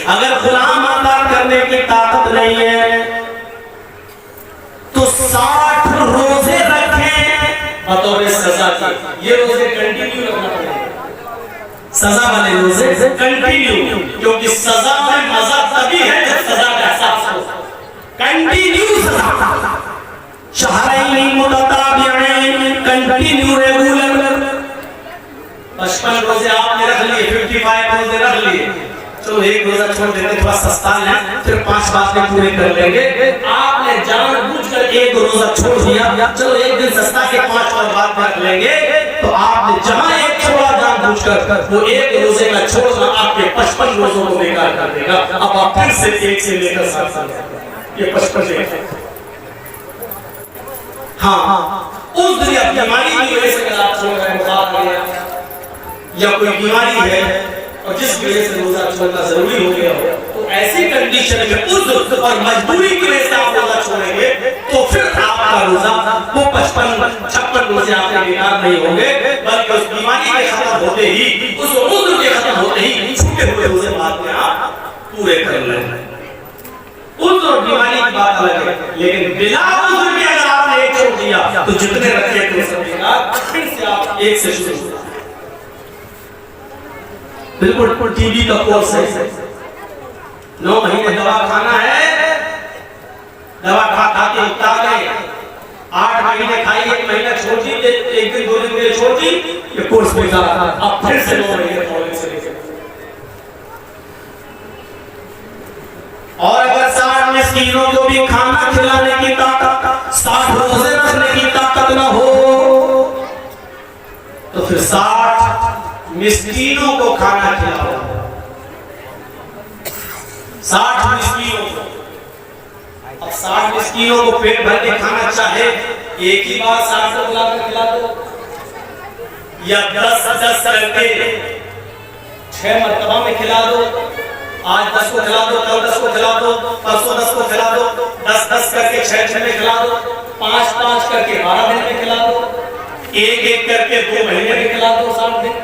अगर गुलाम आजाद करने की ताकत नहीं है तो 60 रोजे रखें बतौर सजा की। ये रोजे कंटिन्यू रखना पड़ेगा, सजा वाले रोजे कंटिन्यू, क्योंकि सजा में मजा तभी है जब सजा का एहसास हो। कंटिन्यू सजा, शहरैन मुतताबिअैन, कंटिन्यू रेगुलर। 55 रोजे आपने रख लिए, 55 रोजे रख लिए, चलो एक रोजा छोड़ देते, थोड़ा सस्ता है, फिर 5 बातें पूरे कर लेंगे। आपने जानबूझकर एक रोजा छोड़ दिया, चलो एक दिन सस्ता के 5 और बात रख लेंगे, तो आपने जहां एक छोड़ा जानबूझकर, वो एक रोजे का छोड़ना आपके 55 रोजों को बेकार कर देगा। अब आप फिर से 1 से लेकर 7 ये 55 हाँ, उस दुनिया बीमारी की वजह से अगर आप छोड़ रहे हैं, बुखार आ गया या कोई बीमारी है और जिस वजह से रोजा छोड़ना जरूरी हो गया हो, तो ऐसी कंडीशन में उस और मजबूरी की वजह से आप रोजा छोड़ेंगे, तो फिर आपका रोजा वो 55-56 रोजे आपके बेकार नहीं होंगे, बल्कि उस बीमारी के खत्म होते ही, उस उम्र के खत्म होते ही छूटे हुए रोजे बाद में आप पूरे कर लेंगे। उस और बीमारी की बात अलग है, लेकिन बिना उम्र के अगर आपने एक छोड़ दिया तो जितने रखे थे सब बेकार, फिर से आप एक से शुरू। बिल्कुल टीबी का कोर्स है, 9 महीने दवा खाना है, दवा खा के उठा गए, 8 महीने खाई, 1 महीना छोड़ दी, 1 दिन 2 दिन के लिए छोड़ दी, ये कोर्स बेकार। अब फिर से 9 महीने कॉलेज से लेकर, और अगर 60 मिस्कीनों को भी खाना खिलाने की ताकत, 60 रोजे रखने की ताकत ना हो, तो फिर 60 मिस्कीनों को खाना खिलाओ। 60 मिस्कीनों को, अब 60 मिस्कीनों को पेट भर के खाना चाहे, एक ही बार 60 को बुलाकर खिला दो, या 10-10 करके 6 मरतबा में खिला दो। आज 10 को खिला दो, कल 10 को खिला दो, परसों 10 को खिला दो, 10-10 करके 6 में खिला दो, 5-5 करके 12 दिन में खिला दो, 1-1 करके 2 महीने में खिला दो, 60 दिन।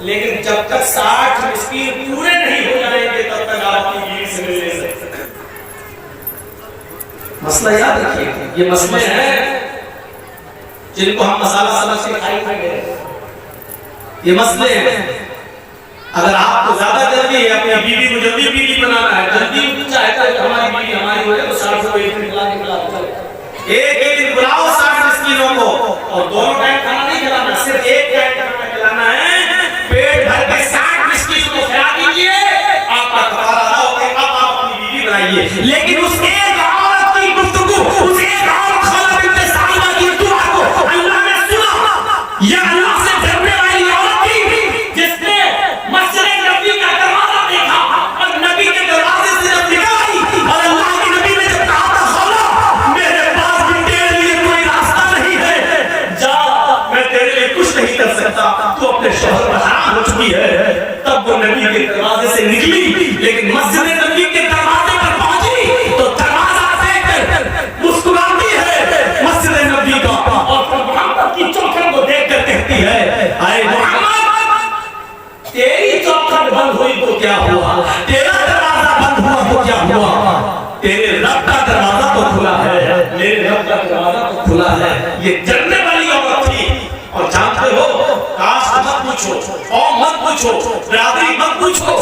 लेकिन जब तक 60 मिस्कीन पूरे नहीं हो जाएंगे तब तक आपकी बीवी से मिल नहीं सकते। मसला याद रखिए, ये मसले हैं जिनको हम मसाला समझ के खाएंगे, ये मसले हैं। अगर आपको ज्यादा जल्दी है, अपनी बीवी को जल्दी बीवी बनाना है, जल्दी चाहता है हमारी बीवी हमारी हो जाए, तो 60 को एक दिन खिला के एक दिन बुलाओ 60 मिस्कीनों को, और दोनों टाइम खाना नहीं खिलाना, सिर्फ एक टाइम खाना खिलाना है। पेट भर के 60 मिस्कीनों को खिला दीजिए, आपका कफारा अदा हो गया। अब आप अपनी बीवी बनाइए, लेकिन उस एक औरत की गुफ्तगू, उस एक औरत खाला बिन्ते साहिबा की दुआ को अल्लाह ने सुना। या अल्लाह से डरने वाली औरत थी जिसने मस्जिद नबी का दरवाजा देखा और नबी के दरवाजे से जब निकल आई, और अल्लाह के नबी ने जब कहा था, खाला मेरे पास भी तेरे लिए कोई रास्ता नहीं है, जा मैं तेरे लिए कुछ नहीं कर सकता, तू अपने शौहर पर हराम हो चुकी है। तब वो नबी के दरवाजे से निकली, लेकिन मस्जिद नबी के दरवाजे पर पहुंची तो दरवाजा देखकर मुस्कुराती है मस्जिद नबी का, और मोहम्मद की चौखट को देखकर कहती है, अरे मोहम्मद तेरी चौखट बंद हुई तो क्या हुआ, तेरा दरवाजा बंद हुआ तो क्या हुआ, तेरे रब का दरवाजा तो खुला है, मेरे रब का दरवाजा तो खुला है। ये जन्नत वाली औरत थी। और जानते हो, कास्ट मत पूछो और मत पूछो, बिरादरी मत पूछो,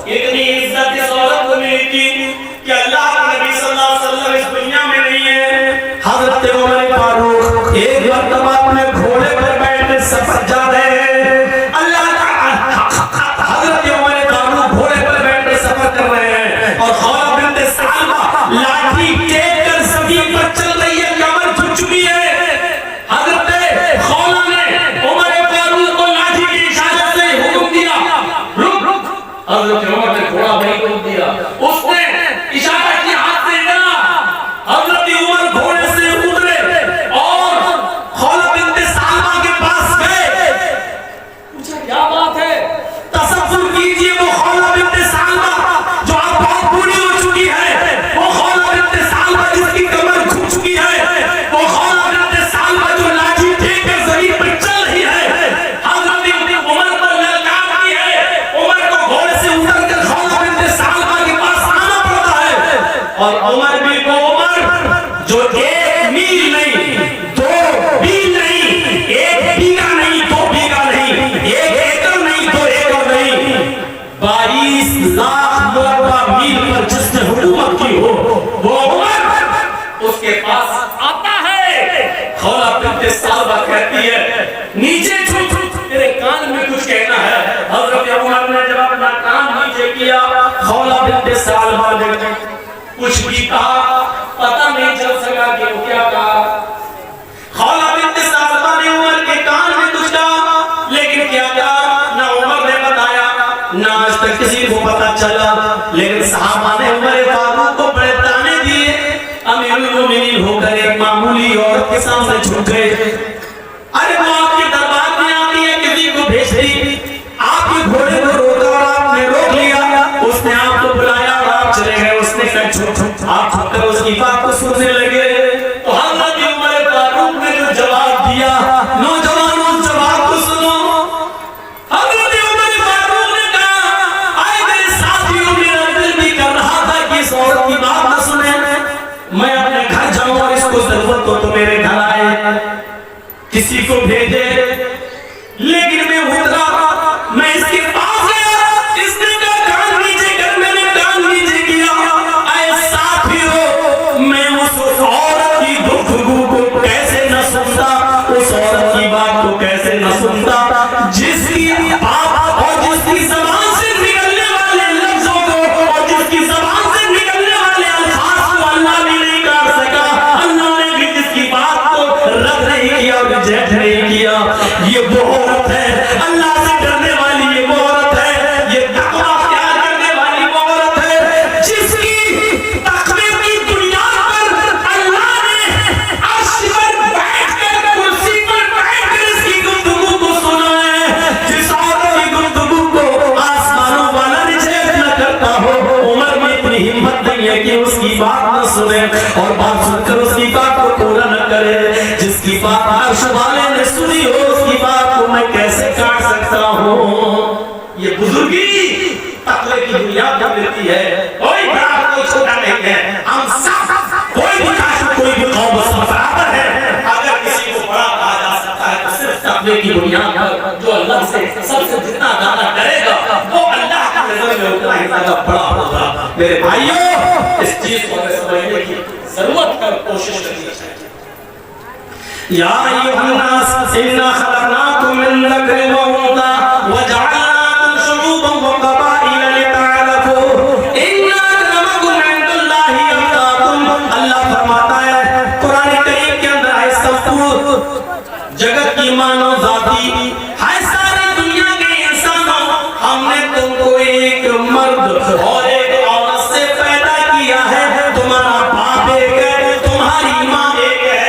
इतनी इज्जत इस औरत को मिली थी कि अल्लाह के नबी सल्लल्लाहु अलैहि वसल्लम इस दुनिया में नहीं है। हजरत उमर फारूक एक मर्तबा अपने घोड़े पर बैठे सफर जा रहे हैं, अल्लाह का हजरत उमर फारूक घोड़े पर बैठे सफर कर रहे हैं, और खौला बिन्ते साहिबा लाठी टेक कर जमीन पर चल रही है, कमर झुक चुकी है। हजरत खौला ने उमर फारूक को लाठी की इजाजत से हुक्म दिया, रुक रुक। हजरत उमर ने घोड़ा वहीं रोक दिया, उसने इशारा किया हाथ से ना। हजरत उमर घोड़े से उतरे और खौला बिन्ते साहिबा के पास गए, पूछा क्या बात है। तसव्वुर कीजिए, वो खौला बिन्ते साहिबा जो अब बहुत बूढ़ी हो चुकी है, वो खौला बिन्ते साहिबा जिसकी कमर झुक चुकी है, वो खौला बिन्ते साहिबा जो लाठी टेक कर जमीन पर चल रही है। हजरत उमर पर ललकार दी है, उमर को घोड़े से उतरकर खौला बिन्ते साहिबा के पास और उमर भी वो उमर जो 1 मील नहीं, 2 मील नहीं, 1 बीघा नहीं, 2 बीघा नहीं, 1 एकड़ नहीं, 2 एकड़ नहीं, 22 लाख मुरब्बा मील पर जिसने हुकूमत की हो, वो उमर उसके पास आता है। खौला बिन्त सालबा कहती है नीचे झुक, तेरे कान में कुछ कहना है। हजरत उमर ने जब अपना कान नीचे किया, खौला बिन्त सालबा ने कुछ भी कहा, पता नहीं चल सका कि वो क्या कहा। खौला बिन्त सालबा ने उमर के कान में कुछ कहा, लेकिन क्या कहा ना उमर ने बताया, ना आज तक किसी को पता चला। लेकिन सहाबा ने उमर फारूक को बड़े ताने दिए। अमीरुल मोमिनीन होकर एक मामूली औरत के सामने झुक गए। अरे वो आपके दरबार में आती है, किसी को भेजती, आपके घोड़े को रोका और आपने रोक लिया, उसने आपको बुलाया और आप चले गए। उसने कहा झुक, आप झुककर उसकी बात को सुनने लगे। तो हज़रत उमर फारूक ने जो जवाब दिया, नौजवानों जवाब को सुनो। हज़रत उमर फारूक ने कहा, आए मेरे साथियों, मेरा दिल भी कर रहा था कि इस औरत की बात न सुने, मैं अपने घर जाऊं और इसको जरूरत हो तो मेरे घर आए, किसी को भेजे। लेकिन मैं उतरा, मैं इसके पास गया, इसने कहा कान नीचे कर, मैंने कान नीचे किया। ऐ साथियों, मैं उस औरत की गुफ्तगू को कैसे न सुनता, उस औरत की बात को कैसे न सुनता, जिसकी बात और जिसकी ज़बान से निकलने वाले लफ्जों को और जिसकी ज़बान से निकलने वाले अल्फाज को अल्लाह भी नहीं काट सका। अल्लाह ने भी जिसकी बात को रद्द नहीं किया और रिजेक्ट नहीं किया। ये वो औरत है अल्लाह से डरने वाली, ये वो औरत है, ये तकवा प्यार करने वाली वो औरत है, जिसकी तकवे की बुनियाद पर अल्लाह ने अर्श पर बैठकर, कुर्सी पर बैठकर इसकी गुफ्तगू को सुना है। जिस औरत की गुफ्तगू को आसमानों वाला रिजेक्ट न करता हो, उमर में इतनी हिम्मत नहीं है कि उसकी बात न सुने और बात सुनकर उसकी बात को पूरा न करे। जिसकी बात अर्श वाले ने सुनी हो, उसकी बात को मैं कैसे काट सकता हूँ। ये बुजुर्गी तकवे की बुनियाद बन देती है। कोई बड़ा कोई छोटा नहीं है, हम सब कोई भी कास्ट कोई भी कौम सब बराबर है। अगर किसी को बड़ा कहा जा सकता है तो सिर्फ तकवे की बुनियाद पर। जो अल्लाह से सबसे जितना ज्यादा डरेगा वो अल्लाह की नजर में उतना ही ज्यादा बड़ा होगा। मेरे भाइयों, इस चीज को समझने की जरूरत कर कोशिश करनी चाहिए। या अय्युहन्नास इन्ना खलक़नाकुम मिन ज़करिन व उन्सा व जअलनाकुम शुऊबन व क़बाइला लितअअरफ़ू इन्ना अक्रमकुम इंदल्लाहि अत्क़ाकुम। अल्लाह फरमाता है कुरान करीम के अंदर है, सब जगत की मानव जाति है, सारी दुनिया के इंसानों, हमने तुमको एक मर्द और एक औरत से पैदा किया है। तुम्हारा बाप एक है, तुम्हारी माँ एक है।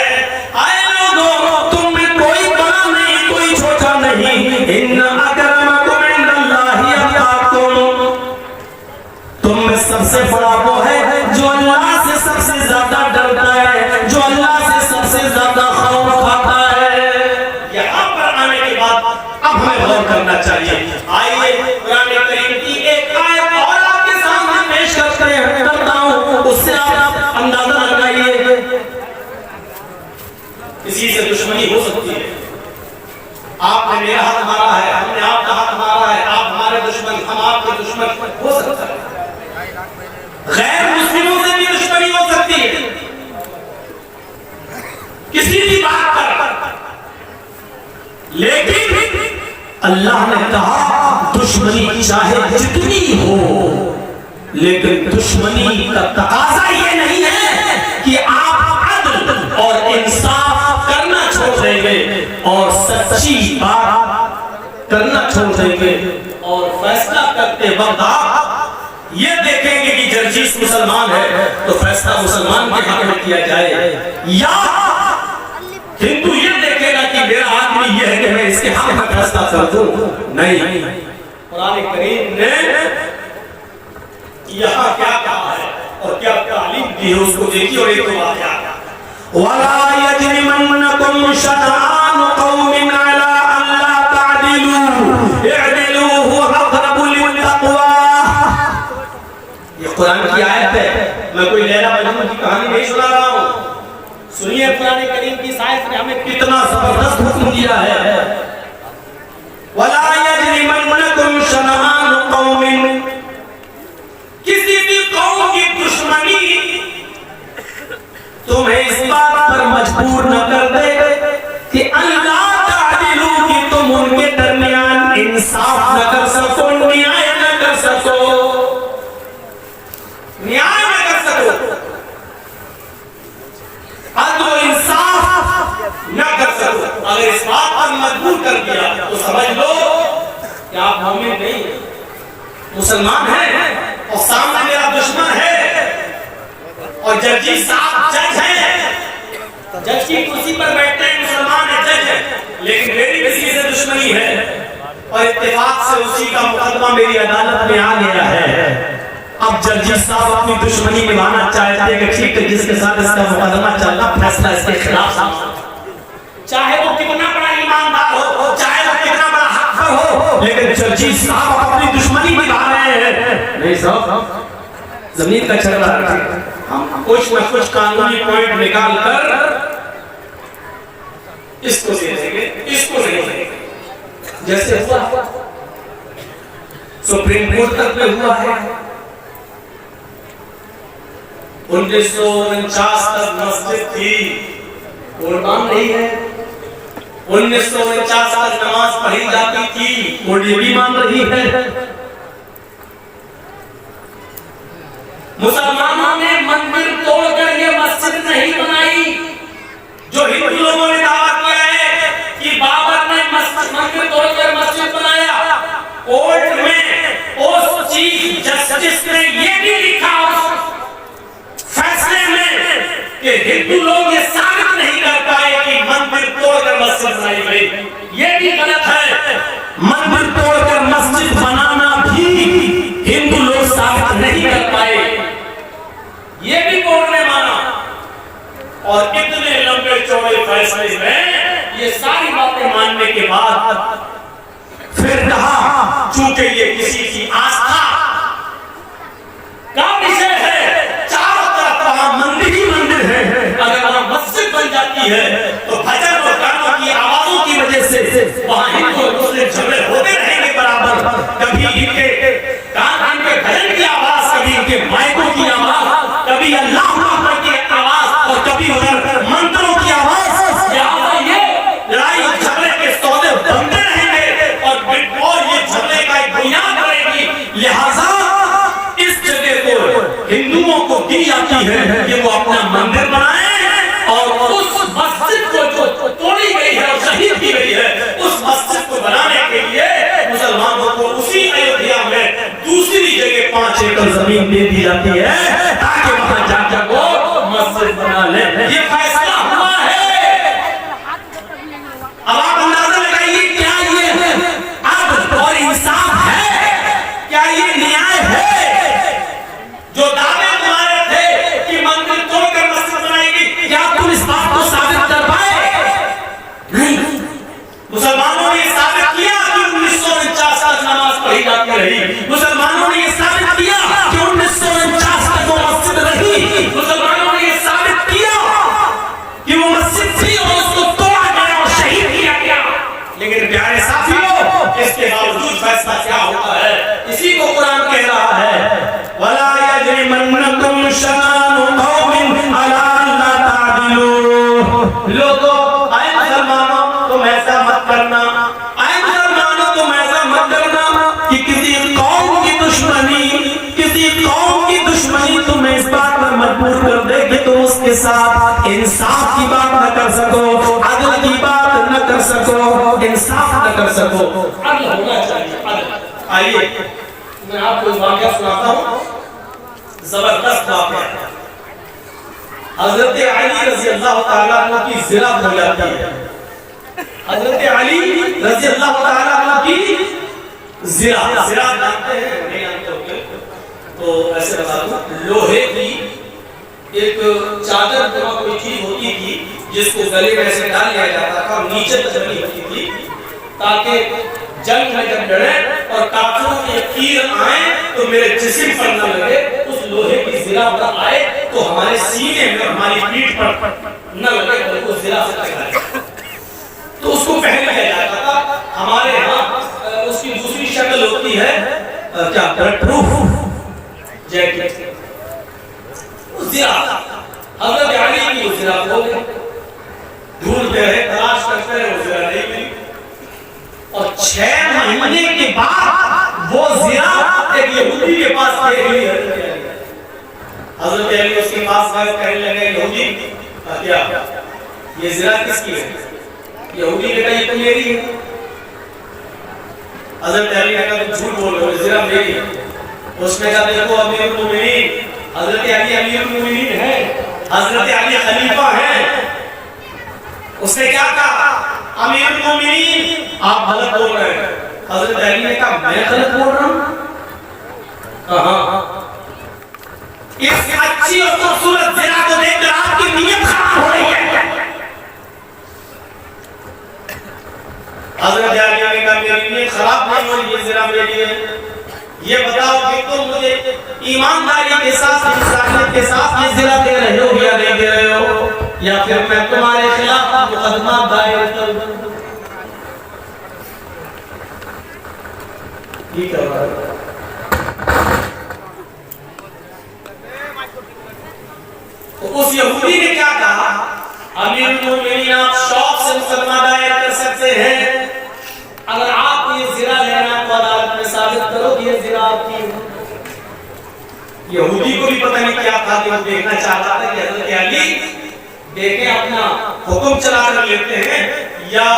सबसे बड़ा वो है जो अल्लाह से सबसे ज्यादा डरता है, जो अल्लाह से सबसे ज्यादा खौफ खाता है। यहाँ पर आने के बाद अब हमें गौर करना चाहिए। आइए कुरान करीम की एक आयत और आपके सामने पेश करता हूँ, उससे आप अंदाजा लगाइए। किसी से दुश्मनी हो सकती है, आपने मेरा हाथ मारा है, हमने आपका हाथ मारा है, आप हमारे दुश्मन, हम आपके दुश्मन हो सकता है। गैर मुस्लिमों से भी दुश्मनी हो सकती है किसी भी बात पर, लेकिन अल्लाह ने कहा दुश्मनी चाहे जितनी हो, लेकिन दुश्मनी का तकाजा ये नहीं है कि आप अदल और इंसाफ करना छोड़ देंगे और सच्ची बात करना छोड़ देंगे और फैसला करते वक्त आप ये देखेंगे कि जर्जीस मुसलमान है तो फैसला मुसलमान के हक में किया जाए, या हिंदू ये देखेगा कि मेरा आदमी ये है कि मैं इसके हक में फैसला कर दूं। नहीं, कुरान करीम ने यहाँ क्या कहा है और क्या तालीम दी है उसको देखिए। और एक बात याद, वला यजरिमन्नकुम शनआनु कौमिन अला अल्ला तअदिलू इअदिलू हुवा अक़रबु लित्तक़वा। ये कुरान की आयत है, मैं कोई लैला मजनू की कहानी नहीं सुना रहा हूँ। सुनिए कुरान करीम की साइंस ने हमें कितना जबरदस्त हुक्म दिया है। वला यजरिमन्नकुम शनआन कौमिन, किसी भी कौम की दुश्मनी तुम्हें इस बात पर मजबूर न कर दे कि अल्लाह तादिलू कि तुम उनके दरमियान इंसाफ न कर सको, न्याय न कर सको, न्याय न कर सको, अदल इंसाफ न कर सको। अगर इस बात पर मजबूर कर दिया तो समझ लो कि आप मोमिन नहीं, मुसलमान हैं और सामने मेरा दुश्मन है और जज साहब जज है, जज की कुर्सी पर बैठते हैं, मुसलमान है, जज है, लेकिन मेरी किसी से दुश्मनी है और इत्तेफाक से उसी का मुकदमा मेरी अदालत में आ गया है। अब जज साहब अपनी दुश्मनी निभाना चाहते हैं कि ठीक है जिसके साथ इसका मुकदमा चल रहा, फैसला इसके खिलाफ, चाहे वो कितना बड़ा ईमानदार हो, चाहे वो कितना बड़ा हक़ हो, लेकिन जज साहब अपनी दुश्मनी निभा रहे हैं। नहीं साहब, जमीन का झगड़ा है, हम कुछ न कुछ कानूनी पॉइंट निकाल कर इसको दे देंगे, इसको नहीं देंगे। जैसे हुआ सुप्रीम कोर्ट तक में हुआ है, 1949 तक मस्जिद थी, कुर्बान नहीं है। 1949 तक नमाज पढ़ी जाती थी, कोर्ट ये भी मान रही है। मुसलमानों ने मंदिर तोड़कर ये मस्जिद नहीं बनाई, जो हिंदू लोगों ने दावा किया है कि बाबर ने मंदिर तोड़कर मस्जिद बनाया। कोर्ट में उस चीफ जस्टिस ने ये भी लिखा फैसले में कि हिंदू लोग ये साबित नहीं कर पाए कि मंदिर तोड़कर मस्जिद बनाई गई। ये भी गलत है, मंदिर तोड़कर मस्जिद बनाना भी हिंदू लोग साबित नहीं कर पाए, ये भी कोर्ट ने माना। और इतने लंबे चौड़े फैसले में ये सारी बातें मानने के बाद फिर कहा चूंकि ये किसी की आस्था का विषय है, चारों तरफ वहां मंदिर ही मंदिर है, अगर वहां मस्जिद बन जाती है तो भजन और गानों की आवाजों की वजह से वहां हिंदू और मुस्लिम झगड़े होते रहेंगे बराबर। कभी इनके कान के भजन की आवाज, कभी इनके माइकों की आवाज, कभी अल्लाह अकबर की आवाज और कभी उधर मंत्रों की आवाज। ये लड़ाई झगड़े के सौदे बनते रहेंगे और ये झगड़े का एक बुनियाद रहेगी। लिहाजा इस जगह को हिंदुओं को दी जाती है कि वो अपना मंदिर बनाए और उस मस्जिद को जो तोड़ी गई है और शहीद की गई है, उस मस्जिद को बनाने के लिए मुसलमानों को उसी अयोध्या में दूसरी जगह 5 एकड़ जमीन दे दी जाती है ताकि वहां जाकर वो मस्जिद बना ले। ये फैसला हुआ है। अब आप अंदाजा लगाइए क्या ये अब और इंसाफ है, क्या ये न्याय है? जो दावे तुम्हारे थे कि मंदिर तोड़कर मस्जिद बनाएगी, क्या तुम इस बात को साबित कर पाए? नहीं। मुसलमानों ने साबित किया कि 1949 तक नमाज पढ़ी जाती रही, मुसलमानों ने साबित किया कि 1949 तक वो मस्जिद रही, मुसलमानों ने साबित किया कि वो मस्जिद थी और उसको तोड़ा गया और शहीद किया गया। लेकिन प्यारे साथियों, इसके बावजूद फैसला क्या होता है? इसी को कुरान कह रहा है, वला यजरिमन्नकुम शनआन कौमिन अला अल्ला तादिलू। लोगों, आए मुसलमानों, तुम ऐसा मत करना, आए मुसलमानों, तुम ऐसा मत करना कि किसी कौम की दुश्मनी तुम्हें इस बात पर मजबूर कर दे कि तुम उसके साथ इंसाफ की बात न कर सको, अदल की बात न कर सको, इंसाफ न कर सको। अदल होना चाहिए, अदल। आइए मैं आपको एक वाक़या सुनाता हूँ, जबरदस्त वाक़या। हजरत अली रज़ी अल्लाह ताला अन्हु की ज़िरात हो जाती है। हजरत अली रज़ी अल्लाह ताला अन्हु की ज़िरात जानते हैं? नहीं जानते होंगे तो ऐसे बता दूं, लोहे की एक चादर जमा कोई चीज होती थी जिसको गले में ऐसे डाल लिया जाता था और नीचे तक जमी होती थी ताकि जंग में जब लड़े और काफिरों की तीर आए तो मेरे जिस्म पर न लगे, उस लोहे की ज़िरा पर आए तो हमारे सीने में, हमारी पीठ पर न लगे, बल्कि उस ज़िरा से टकराए। तो उसको पहन लिया जाता था। हमारे यहाँ उसकी दूसरी शक्ल होती है क्या, ब्लड प्रूफ जैकेट। उस ज़िरा हज़रत अली की उस ज़िरा को ढूंढते रहे, तलाश करते रहे, वो ज़िरा नहीं मिली। और 6 महीने के बाद वो ज़िरा एक यहूदी के पास गई। हज़रत अली उसके पास गए, कहने लगे यहूदी क्या ये ज़िरा किसकी है? यहूदी ने कहा ये तो मेरी है। हज़रत अली ने कहा तुम झूठ बोल रहे हो, ज़िरा मेरी है। उसने कहा देखो अमीरुल मोमिनीन, हज़रत अली अमीरुल मोमिनीन है, हज़रत अली खलीफा है। उसने क्या कहा, अमीरुल मोमिनीन आप गलत बोल रहे हैं। हज़रत अली ने कहा मैं गलत बोल रहा हूं? इस अच्छी और खूबसूरत ज़िरा को देखकर आपकी नीयत खराब हो रही है। हज़रत अली ने कहा मेरी नीयत खराब नहीं हो रही, ये ज़िरा मेरी है। ये बताओ कि तुम मुझे ईमानदारी के साथ, इंसानियत के साथ ये ज़िरा दे रहे हो या नहीं दे रहे हो, या फिर मैं तुम्हारे खिलाफ मुकदमा दायर कर दूं? ठीक है। तो उस यहूदी ने क्या कहा, अमीरुल मोमिनीन आप शौक से मुकदमा दायर कर सकते हैं, अगर आप ये ज़िरा लेना तो अदालत में साबित करो कि ये ज़िरा आपकी है। यहूदी को भी पता नहीं क्या था कि वो देखना चाहता था कि हज़रत अली देखें अपना हुक्म चला कर लेते हैं या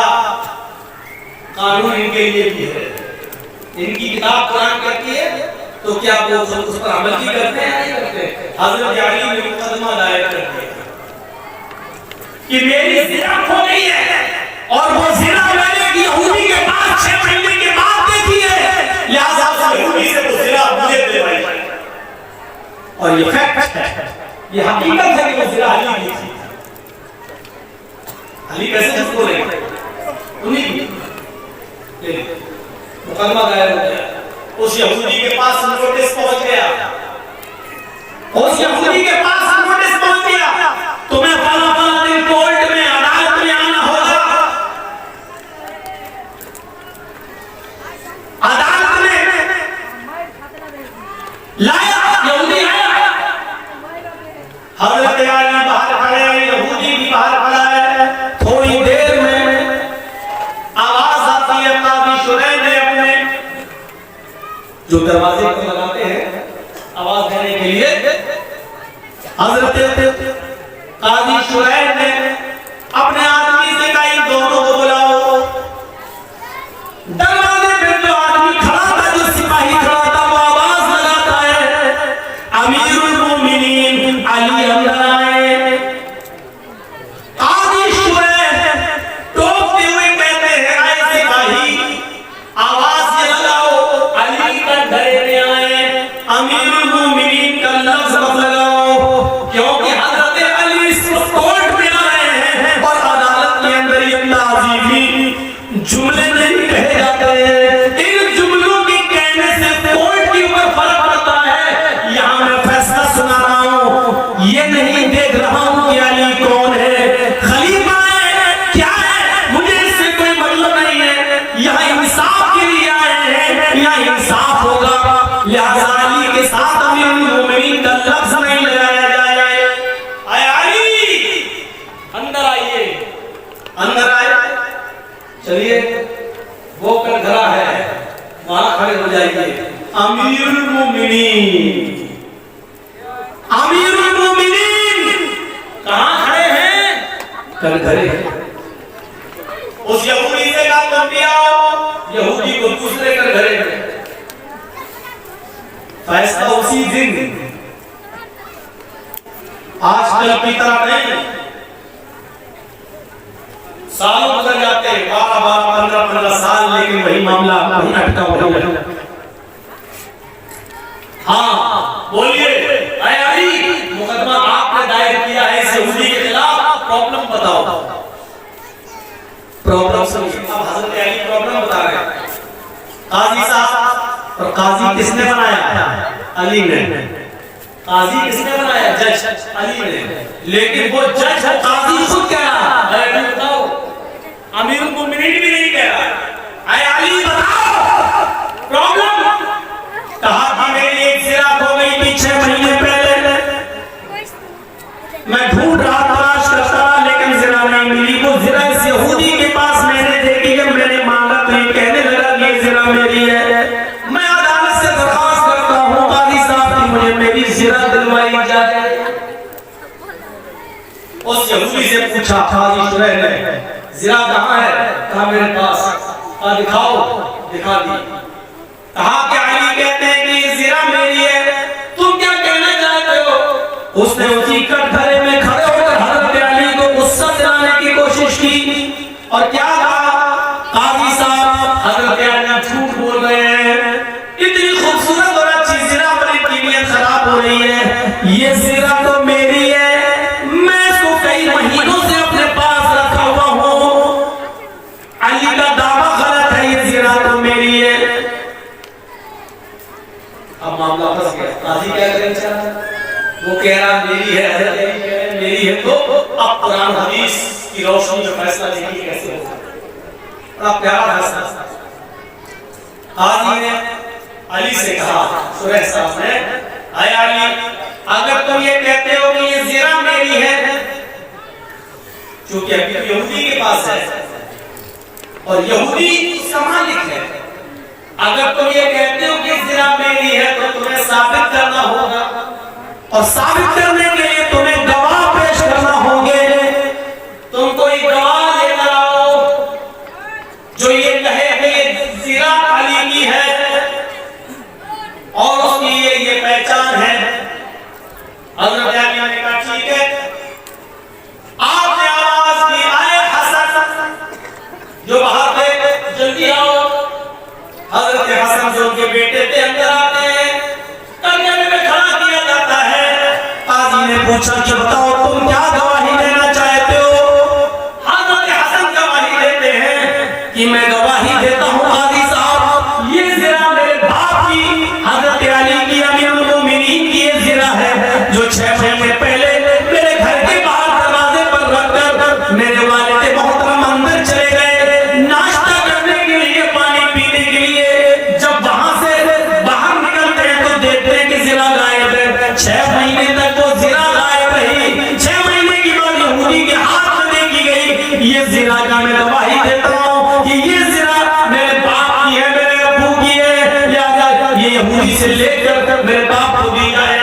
कानून इनके लिए भी है। इनकी किताब कुरान कहती है तो क्या वो उस पर अमल भी करते हैं या नहीं करते? हज़रत अली ने मुकदमा दायर कर दिया कि मेरी ज़िरा खो गई है और वो ज़िरा मैंने यहूदी के पास 6 महीने के बाद देखी है, लिहाजा उस यहूदी से वो ज़िरा मुझे दे भाई। और ये फैक्ट है, ये हकीकत है कि वो ज़िरा अली की थी। अली कैसे झूठ बोलेंगे? उन्हीं मुकदमा दायर हो गया। उस यहूदी के पास नोटिस पहुंच गया, उस यहूदी के पास नोटिस पहुंच गया, तुम्हें फला दिन कोर्ट में, अदालत में आना होगा। अदालत में लाया, यहूदी आया, हज़रत अली बाहर खड़े हैं, यहूदी भी बाहर खड़ा है। थोड़ी देर में आवाज आती है, काज़ी शुरैह ने अपने जो दरवाजे को लगाते हैं आवाज देने के लिए, हज़रत काज़ी शुरैह ने अपने आदमी से कहा इन दोनों को बुलाओ। दरवाजे पे जो आदमी खड़ा था, जो सिपाही खड़ा था, वो आवाज लगाता है अमीरुल मोमिनीन अली अंदर आए। काज़ी शुरैह टोकते हुए कहते हैं आए सिपाही, आवाज ये लगाओ अली का घरे में आए, अमीरुल मोमिनीन का लफ्ज मत लगाओ, क्योंकि हज़रत अली इस कोर्ट में आए हैं और अदालत के अंदर ये ताज़ीमी जुमले नहीं कहे जाते। इन जुमलों के कहने से कोर्ट के ऊपर फर्क पड़ता है। यहाँ मैं फैसला सुना रहा हूँ, ये नहीं देख रहा हूँ कि अली कौन है, खलीफा है, क्या है, मुझे इससे कोई मतलब नहीं है। यहाँ इंसाफ के लिए आए हैं, यहाँ इंसाफ होगा, लिहाजा अली के साथ अमीरुल मोमिनीन का लफ्ज नहीं लगाया जाए। आए अली अंदर आइए, अंदर आए, चलिए वो कटघरा है वहां खड़े हो जाइए। अमीरुल मोमिनीन, अमीरुल मोमिनीन कहां खड़े हैं? कटघरे। उस यहूदी से कहा तुम भी आओ, यहूदी को दूसरे कटघरे में। फैसला उसी दिन, आजकल की तरह नहीं, सालों गुजर जाते हैं, 12 15 साल, लेकिन वही मामला वही अटका हुआ है। हाँ बोलिए, अली मुकदमा आपने दायर किया है इस यहूदी के खिलाफ, प्रॉब्लम बताओ। प्रॉब्लम समझिए, अब हज़रत अली प्रॉब्लम बता रहे हैं। काज़ी साहब और काजी किसने बनाया? अली ने। काजी किसने बनाया? जज अली ने। लेकिन वो जज काजी खुद कह रहा, अरे बताओ, अमीरुल मोमिनीन भी नहीं कह रहा, अरे अली बताओ प्रॉब्लम। कहा कि मेरी एक जिरात हो गई थी 6 महीने पहले, मैं ढूंढ रहा तलाश करता लेकिन जिरा नहीं मिली। वो जिरा इस यहूदी के पास मैंने देखी, जब मैंने मांगा तो ये कहने लगा कि ये जिरा मेरी है। मैं अदालत से दरख्वास्त करता हूँ काजी साहब कि मुझे मेरी जिरा दिलवाई जाए। उस यहूदी से पूछा काजी शुरैह ने, जिरा कहाँ है? कहा मेरे पास। कहा दिखाओ, दिखा दी। कहा कि अली कहते हैं कि ये जिरा मेरी है, तुम क्या कहना चाहते हो? उसने उसी कटघरे में खड़े होकर हजरत अली को गुस्सा दिलाने की कोशिश की और क्या कहा? काजी साहब, हजरत अली झूठ बोल रहे हैं, इतनी खूबसूरत और अच्छी जिरा पर इनकी नीयत खराब हो रही है। ये जिरा तो मेरी है, मैं इसको कई महीनों से अपने पास रखा हुआ हूँ। अली का दावा गलत है, ये जिरा तो मेरी है। अब मामला फंस गया। काजी क्या करें? वो कह रहा मेरी है, मेरी है, तो अब कुरान हदीस की रोशनी में फैसला देखिए कैसे होगा। बड़ा प्यारा फैसला। काजी ने अली से कहा, शुरैह साहब ने, आए अली, अगर तुम ये कहते हो कि ये जिरा मेरी है, क्योंकि अभी तो यहूदी के पास है और यहूदी उसका मालिक है, अगर तुम ये कहते हो कि जिरा मेरी है तो तुम्हें साबित करना होगा और साबित करने के लिए तुम्हें गवाह पेश करना होंगे। तुम कोई गवाह लेकर आओ जो ये कहे कि ये जिरा अली की है और उसकी ये पहचान है। हज़रत अली ने कहा ठीक है। आपने आवाज दी, आए हसन, जो बाहर थे जल्दी आओ। हज़रत हसन जो उनके बेटे थे अंदर आते हैं, कमरे में खड़ा किया जाता है। काजी ने पूछा कि बताओ तुम क्या गवाही देना चाहते हो? हज़रत हसन गवाही देते हैं कि मैं गवाही देता हूँ काजी साहब, ये जिरा मेरे बाप की, हज़रत अली की, अमीरुल मोमिनीन की ये जिरा है जो 6 महीने पहले मेरे घर के बाहर दरवाजे पर रखकर मेरे वालिद मोहतरम अंदर चले गए नाश्ता करने के लिए, पानी पीने के लिए। जब वहां से बाहर निकलते हैं तो देखते हैं कि जिरा गायब है। 6 महीने तक वो जिरा गायब रही। 6 महीने की बाद यहूदी के हाथ में देखी गई ये जिरा का। मैं गवाही देता हूँ कि ये जिरा मेरे बाप की है, मेरे अब्बू की है, या ये यहूदी से लेकर मेरे बाप को दी है।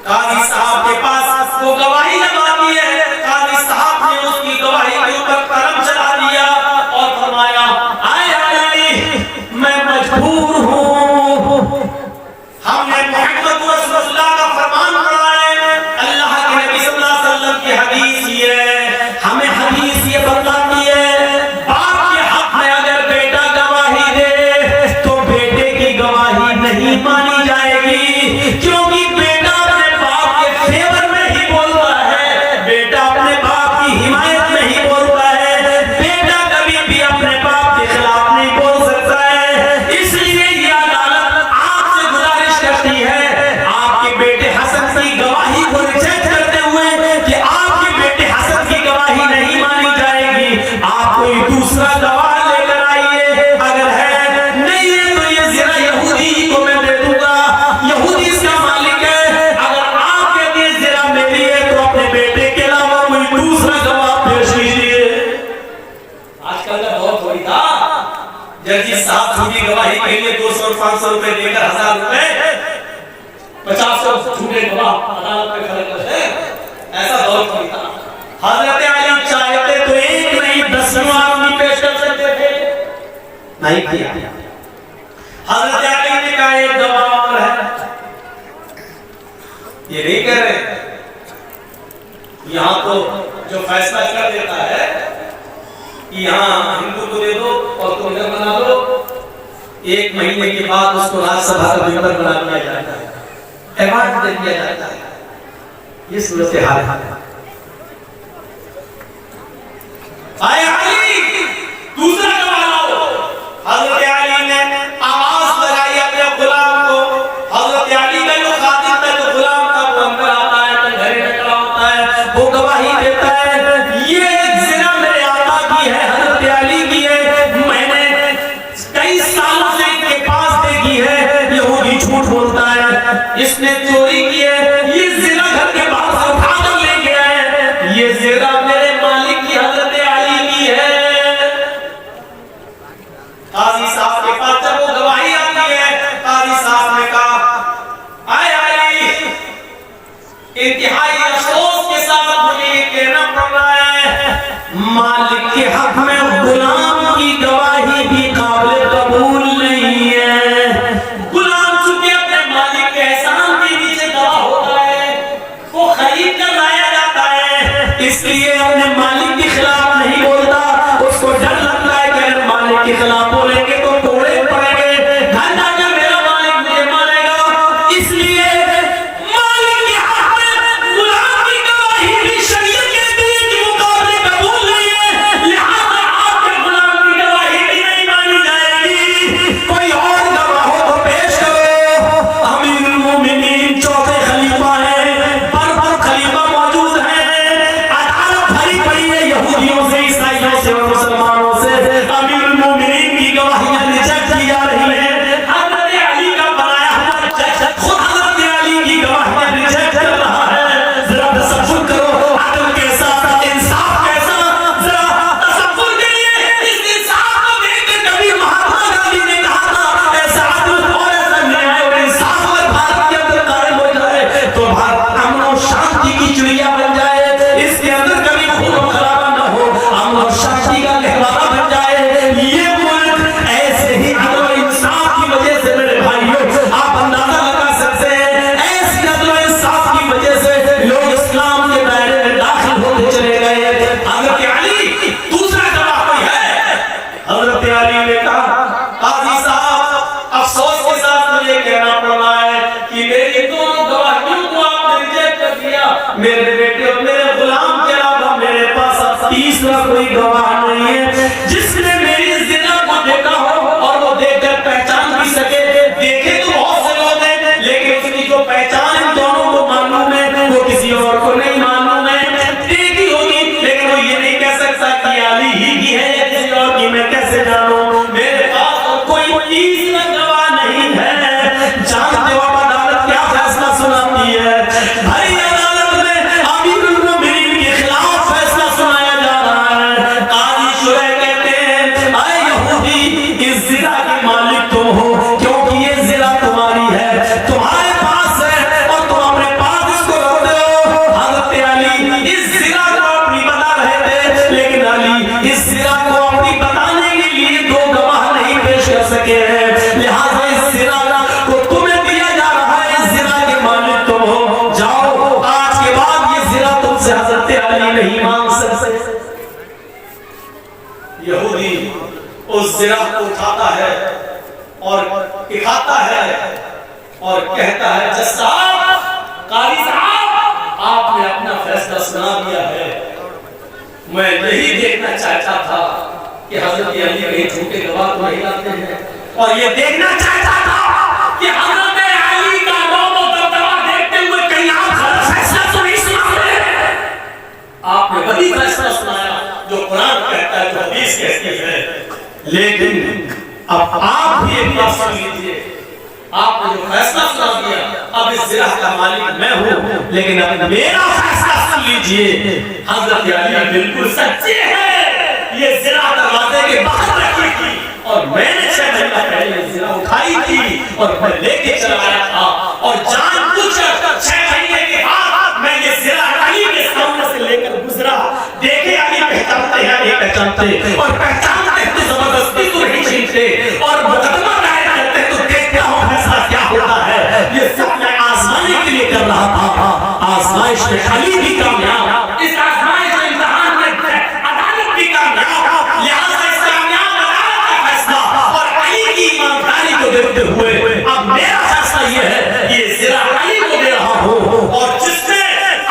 काजी साहब के पास वो गवाही जब आती है, काजी साहब ने उसकी गवाही के ऊपर कलम चला दिया और फरमाया, आए अली, मैं मजबूर हूँ, हमने मोहम्मद रसूलुल्लाह का फरमान पढ़ा है, अल्लाह के नबी सल्लल्लाहु अलैहि वसल्लम की हदीस है, हमें हदीस ये बताती है बाप के हक में अगर बेटा गवाही दे तो बेटे की गवाही नहीं मानी जाएगी, क्योंकि बेटा अपने बाप के फेवर में ही बोलता है, बेटा अपने बाप की हिमायत में ही बोलता है, बेटा कभी भी अपने बाप के खिलाफ नहीं बोल सकता है। इसलिए ये अदालत आपसे गुजारिश करती है आपके बेटे हसन की गवाही को रिजेक्ट करते हुए कि आपके बेटे हसन की गवाही नहीं मानी जाएगी, आप कोई दूसरा गवाह लेकर आइए, अगर है नहीं है तो ये जिरा यहूदी को मैं दे दूंगा, यहूदी इसका मालिक है। अगर आप कहते हैं जिरा मेरी है तो अपने बेटे के अलावा कोई दूसरा गवाह पेश कीजिए। आजकल का दौर थोड़ी था जज साहब झूठी गवाही के लिए 200-500 रुपए देकर 1000 रुपए 50 झूठे गवाह अदालत में खड़े करते, ऐसा दौर थोड़ी था। हज़रत अली चाहते तो एक नहीं 10 आदमी पेश कर सकते थे, नहीं किया। हज़रत अली ने कहा एक गवाह और है, ये नहीं कह रहे। यहाँ तो जो फैसला कर देता है कि यहाँ हिंदू को दे दो और तुम इधर बना दो, 1 महीने के बाद उसको राज्यसभा का मेंबर बना दिया जाता है, अवार्ड दे दिया जाता है। ये सूरत हाल है। आए अली, दूसरा गवाह लाओ। हज़रत अली ने आवाज लगाई इंतहाई अफसोस के साथ मुझे ये कहना पड़ रहा है, मालिक के हक में गुलाम की गवाही भी काबिल कबूल नहीं है। गुलाम चुके अपने मालिक के एहसान के नीचे गवाह होता है, वो खरीद कर लाया जाता है, इसलिए अपने मालिक के खिलाफ नहीं बोलता। उसको डर लगता है कि अगर मालिक के खिलाफ बोलेंगे तो तोड़े पड़ेंगे, घर जाकर मेरा मालिक मुझे मारेगा। इसलिए मालिक के हक में गुलाम की गवाही भी शरीयत कहती है कि मुकाबले कबूल नहीं है, लिहाजा आपके गुलाम की गवाही भी नहीं मानी जाएगी। कोई और गवाह हो तो पेश करो। अमीरुल मोमिनीन चौथे खलीफा है, बरबर खलीफा मौजूद है, अदालत भरी पड़ी है यहूदियों से, ईसाइयों से और मुसलमानों से। अमीरुल मोमिनीन की गवाहियां रिजेक्ट की जा रही है। हज़रत अली का बनाया हुआ जज खुद हज़रत अली की गवाहियां रिजेक्ट कर रहा है। जरा तसव्वुर करो अदल के साथ इंसाफ कैसा, जरा तसव्वुर करिए इस इंसाफ को देखकर कभी महात्मा गांधी ने कहा था ऐसा अदल और ऐसा न्याय और इंसाफ अगर भारत के अंदर कायम हो जाए तो भारत अमन और शांति की चिड़िया बन जाए, इसके अंदर कभी खून खराबा न हो, अमन और शांति का गहवारा बन जाए। ये मुल्क ऐसे ही अदल और इंसाफ की वजह से मेरे भाइयों आप अंदाजा लगा सकते हैं, ऐसे अदल और इंसाफ की वजह से लोग इस्लाम के दायरे में दाखिल होते चले गए। हज़रत अली दूसरा गवाह कोई है? हज़रत अली ने कहा, काजी साहब अफसोस के साथ मुझे कहना पड़ रहा है कि मेरी दोनों गवाहियों को आपने रिजेक्ट कर दिया। मेरे बेटे और मेरे गुलाम के अलावा मेरे पास अब तीसरा कोई गवाह नहीं है जिसने मेरी ज़िना को देखा हो और वो देखकर पहचान भी सके। देखे तो बहुत से लोग हैं, लेकिन उसकी जो पहचान इन दोनों को मालूम है वो किसी और को नहीं मालूम है। देखी होगी लेकिन वो ये नहीं कह सकता कि अली ही की है या किसी और की, मैं कैसे जानूं? मेरे पास और कोई तीसरा गवाह नहीं है। जानते हो अदालत क्या फैसला सुनाती है? भाई अदालत में अमीरुल मोमिनीन के खिलाफ फैसला सुनाया जा रहा है। काजी शुरै कहते हैं, ऐ यहूदी, इस जिला के मालिक तुम हो क्योंकि ये जिला तुम्हारी है, तुम्हारे पास है और तुम अपने पास इसको रखते हो। हज़रत अली इस जिला को अपनी बता रहे थे, लेकिन अली इस जिला को अपनी बताने के लिए दो गवाह नहीं पेश कर सके हैं, लिहाजा इस जिला को तुम्हें दिया जा रहा है। इस जिला के मालिक तुम हो, जाओ आज के बाद ये जिला तुमसे हज़रत अली नहीं मांग सकते। यहूदी उस जिला को उठाता है और दिखाता है और कहता है, जज साहब, काजी साहब, आपने अपना फैसला सुना दिया है। मैं यही देखना चाहता था कि हज़रत अली कहीं झूठे गवाह तो नहीं लाते हैं, और ये देखना चाहता था कि हज़रत अली का रौब और दबदबा देखते हुए कहीं आप गलत फैसला तो नहीं सुनाते। आपने वही फैसला सुनाया जो कुरान कहता है, जो हदीस कहती है। लेकिन अब आप भी एक बात सुन लीजिए, आपने जो फैसला सुना दिया, अब इस जिला का मालिक मैं हूँ, लेकिन अब मेरा फैसला सुन लीजिए। हज़रत अली बिल्कुल सच्चे हैं, ये जिला दरवाजे के बाहर रखी थी और मैंने 6 महीना पहले जिला उठाई थी और मैं लेके चला आया था, और जानबूझकर 6 महीने के बाद मैं ये जिला अली के सामने से लेकर गुजरा। देखे अली पहचानते हैं, नहीं पहचानते, और पहचानते तो जबरदस्ती तो नहीं छीनते, और मुकदमा दायर करते तो देखता हूँ फैसला क्या होता है। ये सब मैं आजमाने के लिए कर रहा था। आजमाइश में अली भी कामयाब, इस आजमाइश में इम्तिहान में अदालत भी कामयाब, लिहाजा इस कामयाब अदालत का फैसला और अली की ईमानदारी को देखते हुए अब मेरा फैसला ये है, ये जिला अली को दे रहा हूँ। और जिसने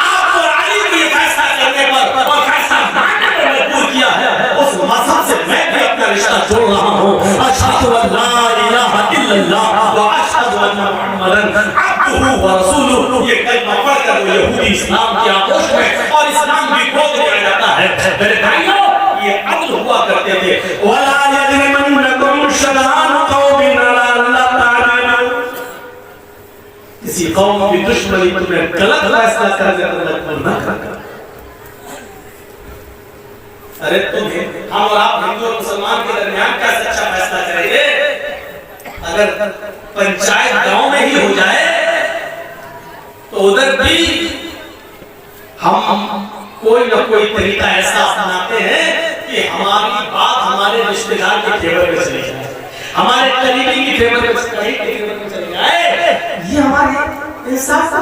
आपको अली को ये फैसला करने पर और फैसला मानने पर मजबूर किया है, उस मजहब से मैं भी अपना रिश्ता जोड़ रहा हूँ। अशहदु अल्ला इलाहा इल्लल्लाह व अशहदु अन्ना मुहम्मदन अब्दुहु व रसूलुहु। ये कलमा पढ़कर वो यहूदी इस्लाम की आगोश में और इस्लाम की गोद में आ जाता है। मेरे भाइयों, ये अदल हुआ करते थे। वला यजरिमन्नकुम शनानु कौमिन अला अल्ला ता'लामू। किसी कौम की दुश्मनी तुम्हें गलत फैसला करने पर मजबूर न करना। अरे तुम हम और आप हिंदू और मुसलमान के दरमियान क्या सच्चा फैसला करेंगे? अगर पंचायत गांव में ही हो जाए तो उधर भी हम कोई ना कोई तरीका ऐसा अपनाते हैं कि हमारी बात हमारे रिश्तेदार के फेवर में चली जाए, हमारे करीबी की फेवर में चली जाए। ये हमारे इंसाफ का